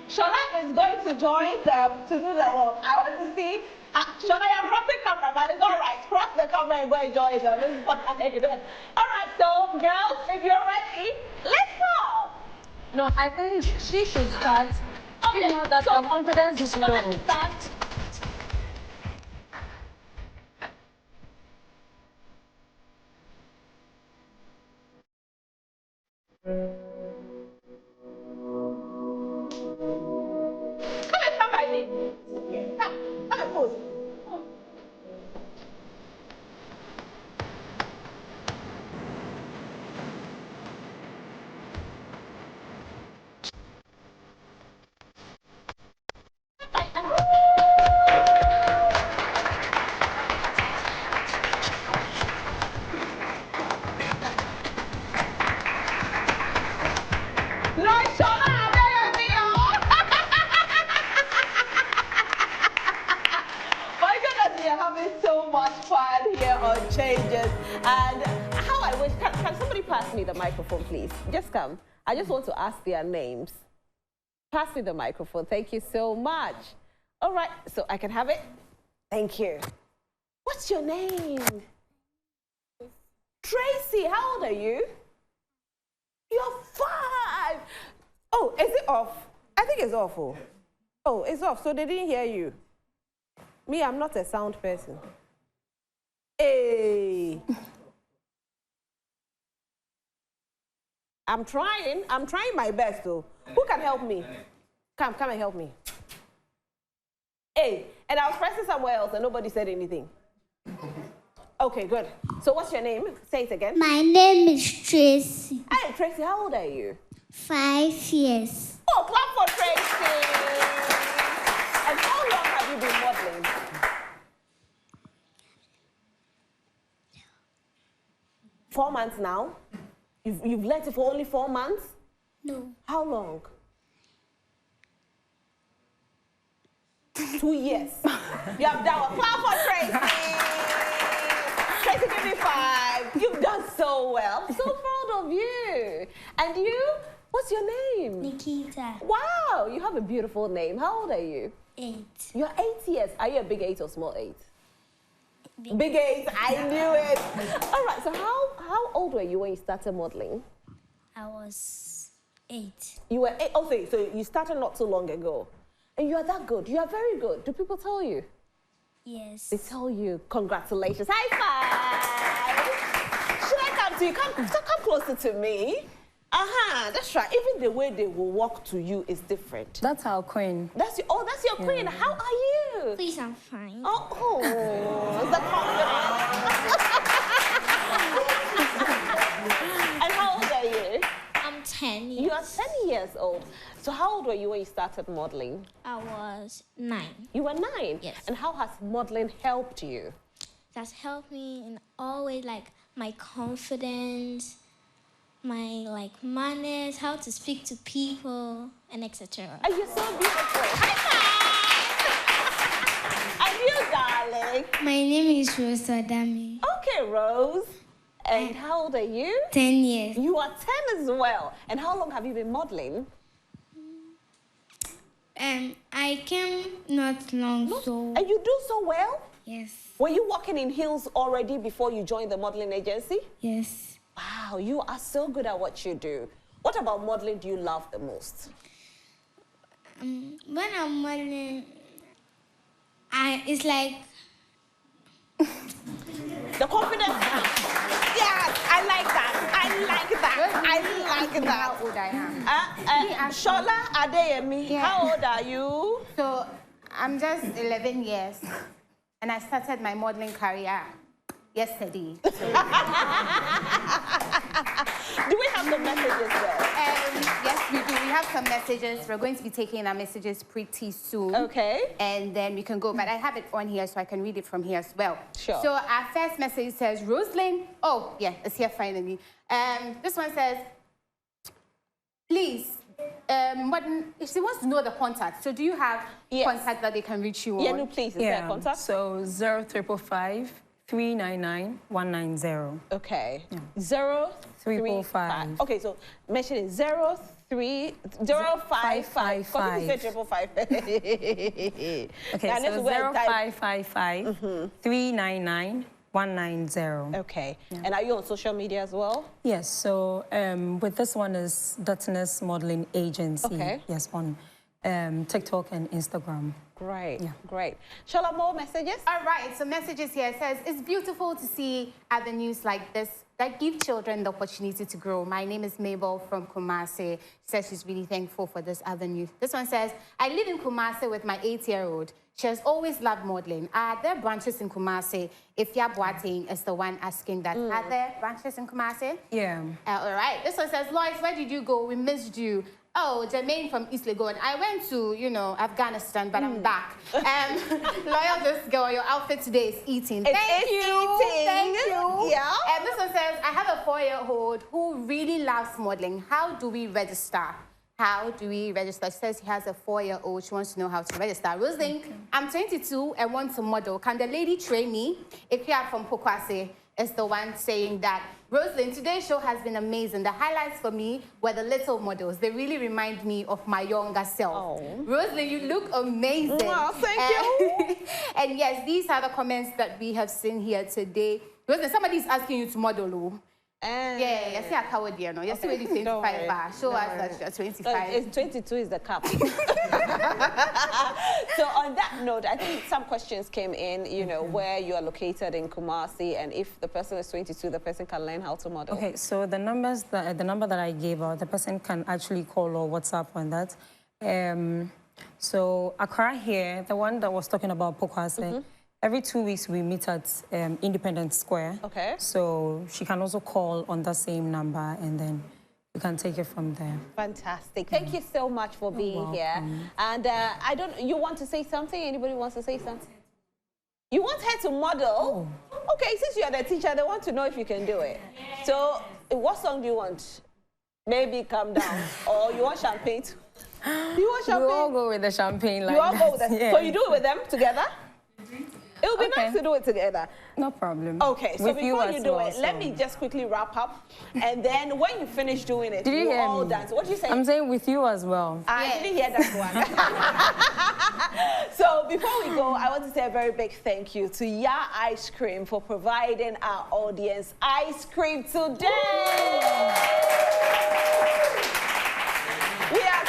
S1: Shola is going to join them to do the walk. I want to see. Shola, you're crossing camera, but it's all right. Cross the camera and go enjoy them. This is what I'm doing. All right, so girls, if you're ready, let's go.
S13: No, I think she should start. Okay. You know that her confidence is low.
S1: Start. Changes and how I wish. Can somebody pass me the microphone, please? Just come. I just want to ask their names. Pass me the microphone. Thank you so much. All right, so I can have it. Thank you. What's your name? Tracy. How old are you? You're 5. Oh, is it off? I think it's off. Oh, it's off. So they didn't hear you. Me, I'm not a sound person. Hey. I'm trying my best though. Who can help me? Come and help me. Hey, and I was pressing somewhere else and nobody said anything. Okay, good. So what's your name? Say it again.
S14: My name is Tracy.
S1: Hey, Tracy, how old are you?
S14: 5 years.
S1: Oh, clap for Tracy. And how long have you been modeling? 4 months now? You've let it for only 4 months?
S14: No.
S1: How long? 2 years. You have done a clap for Tracy. Tracy, give me 5. You've done so well. I'm so proud of you. And you? What's your name?
S14: Nikita.
S1: Wow, you have a beautiful name. How old are you?
S14: 8.
S1: You're 8 years. Are you a big 8 or small 8? Big 8, I knew it. All right, so how old were you when you started modeling?
S14: I was 8.
S1: You were 8, okay, so you started not too long ago. And you are that good, you are very good. Do people tell you?
S14: Yes.
S1: They tell you, congratulations, high five. Should I come to you? Come closer to me. That's right. Even the way they will walk to you is different.
S10: That's our queen.
S1: That's your queen. How are you?
S14: Please, I'm fine.
S1: Oh, the confidence. And how old are you?
S14: I'm 10 years.
S1: You are 10 years old. So how old were you when you started modeling?
S14: I was 9.
S1: You were 9?
S14: Yes.
S1: And how has modeling helped you?
S14: That's helped me in all ways, like my confidence, my manners, how to speak to people, and etc.
S1: Are you so beautiful? And you, darling?
S14: My name is Rose Adami.
S1: Okay, Rose. And how old are you?
S14: 10 years.
S1: You are 10 as well. And how long have you been modeling?
S14: I came not long, so...
S1: And you do so well?
S14: Yes.
S1: Were you working in heels already before you joined the modeling agency?
S14: Yes.
S1: Wow, you are so good at what you do. What about modeling do you love the most?
S14: When I'm modeling, it's like...
S1: The confidence. Yes, I like that. I like that. I like that.
S3: How old I am.
S1: Shola Adeyemi, how old are you?
S3: So I'm just 11 years, and I started my modeling career yesterday.
S1: Do we have the messages there?
S3: Yes, we do. We have some messages. We're going to be taking our messages pretty soon.
S1: Okay.
S3: And then we can go. But I have it on here so I can read it from here as well.
S1: Sure.
S3: So our first message says, Rosalind. Oh, yeah, it's here finally. This one says, please, if she wants to know the contact, so do you have contact that they can reach you on?
S1: Yeah, no, please. Is there a contact?
S10: So 0555 399 190.
S1: Okay.
S10: Yeah.
S1: 0345. Okay, so mention it 0555. Because you said 555.
S10: Okay, so 0555 399 190.
S1: Okay. Yeah. And are you on social media as well?
S10: Yes. So with this one is Datness Modeling Agency.
S1: Okay.
S10: Yes, on TikTok and Instagram.
S1: Great. Yeah. Great. Shall I more messages?
S3: All right. So messages here. It says, it's beautiful to see avenues like this that give children the opportunity to grow. My name is Mabel from Kumasi. She says she's really thankful for this avenue. This one says, I live in Kumasi with my 8-year-old. She has always loved modeling. Are there branches in Kumasi? If Boating is the one asking that. Are there branches in Kumasi?
S10: Yeah.
S3: All right. This one says, Lois, where did you go? We missed you. Oh, Jermaine from East Legon. I went to, Afghanistan, but I'm back. Loyal, this girl, your outfit today is eating. Thank you. Thank you. Yeah. And this one says, I have a 4-year-old who really loves modeling. How do we register? How do we register? She says he has a 4-year-old. She wants to know how to register. Rosalind, I'm 22 and want to model. Can the lady train me? If you are from Pokwase, is the one saying that. Rosalind, today's show has been amazing. The highlights for me were the little models. They really remind me of my younger self. Oh. Rosalind, you look amazing.
S1: Wow, thank you.
S3: And yes, these are the comments that we have seen here today. Rosalind, somebody's asking you to model. Yeah, I see a coward here, no? You see where you 25 bar. Show us that you're 25.
S1: 22 is the cap. So on that note, I think some questions came in, where you are located in Kumasi, and if the person is 22, the person can learn how to model.
S10: Okay, so the number that I gave out, the person can actually call or WhatsApp on that. So Accra here, the one that was talking about Pokwase, every 2 weeks, we meet at Independence Square. Okay. So she can also call on the same number, and then you can take it from there.
S1: Fantastic. Thank you so much for being here. And you want to say something? Anybody wants to say something? You want her to model? Oh. Okay, since you are the teacher, they want to know if you can do it. Yeah. So what song do you want? Maybe Calm Down. Or you want champagne too? You want champagne?
S10: We all go with the champagne.
S1: You all go with them. So you do it with them together? It would be nice to do it together.
S10: No problem.
S1: Okay, so before you do it, let me just quickly wrap up. And then when you finish doing it, you all dance. What did you say?
S10: I'm saying with you as well.
S1: I didn't hear that one. So before we go, I want to say a very big thank you to Ya Ice Cream for providing our audience ice cream today. We are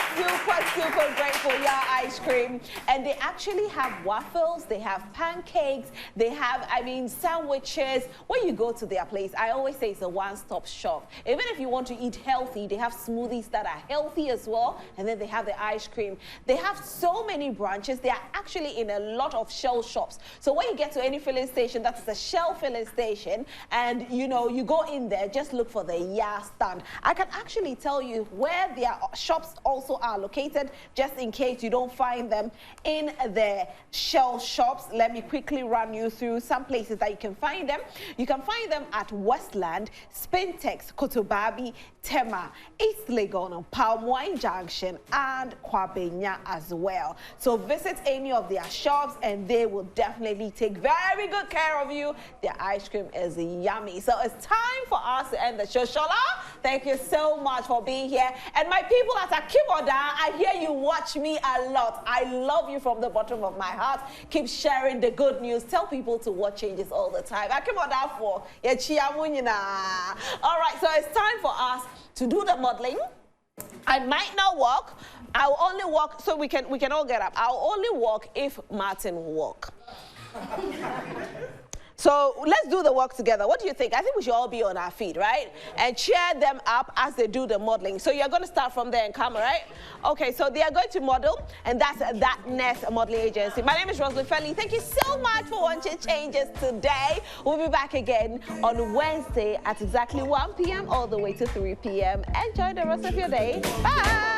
S1: super grateful, Ya Ice Cream. And they actually have waffles, they have pancakes, they have, sandwiches. When you go to their place, I always say it's a one-stop shop. Even if you want to eat healthy, they have smoothies that are healthy as well. And then they have the ice cream. They have so many branches. They are actually in a lot of Shell shops. So when you get to any filling station, that's the Shell filling station, and you go in there, just look for the Ya stand. I can actually tell you where their shops also are located. limited, just in case you don't find them in the Shell shops. Let me quickly run you through some places that you can find them. You can find them at Westland, Spintex, Kotobabi, Tema, East Legon, Palm Wine Junction, and Kwabenya as well. So visit any of their shops and they will definitely take very good care of you. Their ice cream is yummy. So it's time for us to end the show. Shola, thank you so much for being here. And my people at Akimoda, I hear you watch me a lot. I love you from the bottom of my heart. Keep sharing the good news. Tell people to watch Changes all the time. Akimoda for all right, so it's time for us to do the modeling. I might not walk. I'll only walk, so we can all get up. I'll only walk if Martin will walk. So let's do the work together. What do you think? I think we should all be on our feet, right? And cheer them up as they do the modeling. So you're going to start from there and come, right? Okay, so they are going to model, and that's That Nest Modeling Agency. My name is Rosalie Felly. Thank you so much for watching Changes today. We'll be back again on Wednesday at exactly 1 p.m. all the way to 3 p.m. Enjoy the rest of your day. Bye!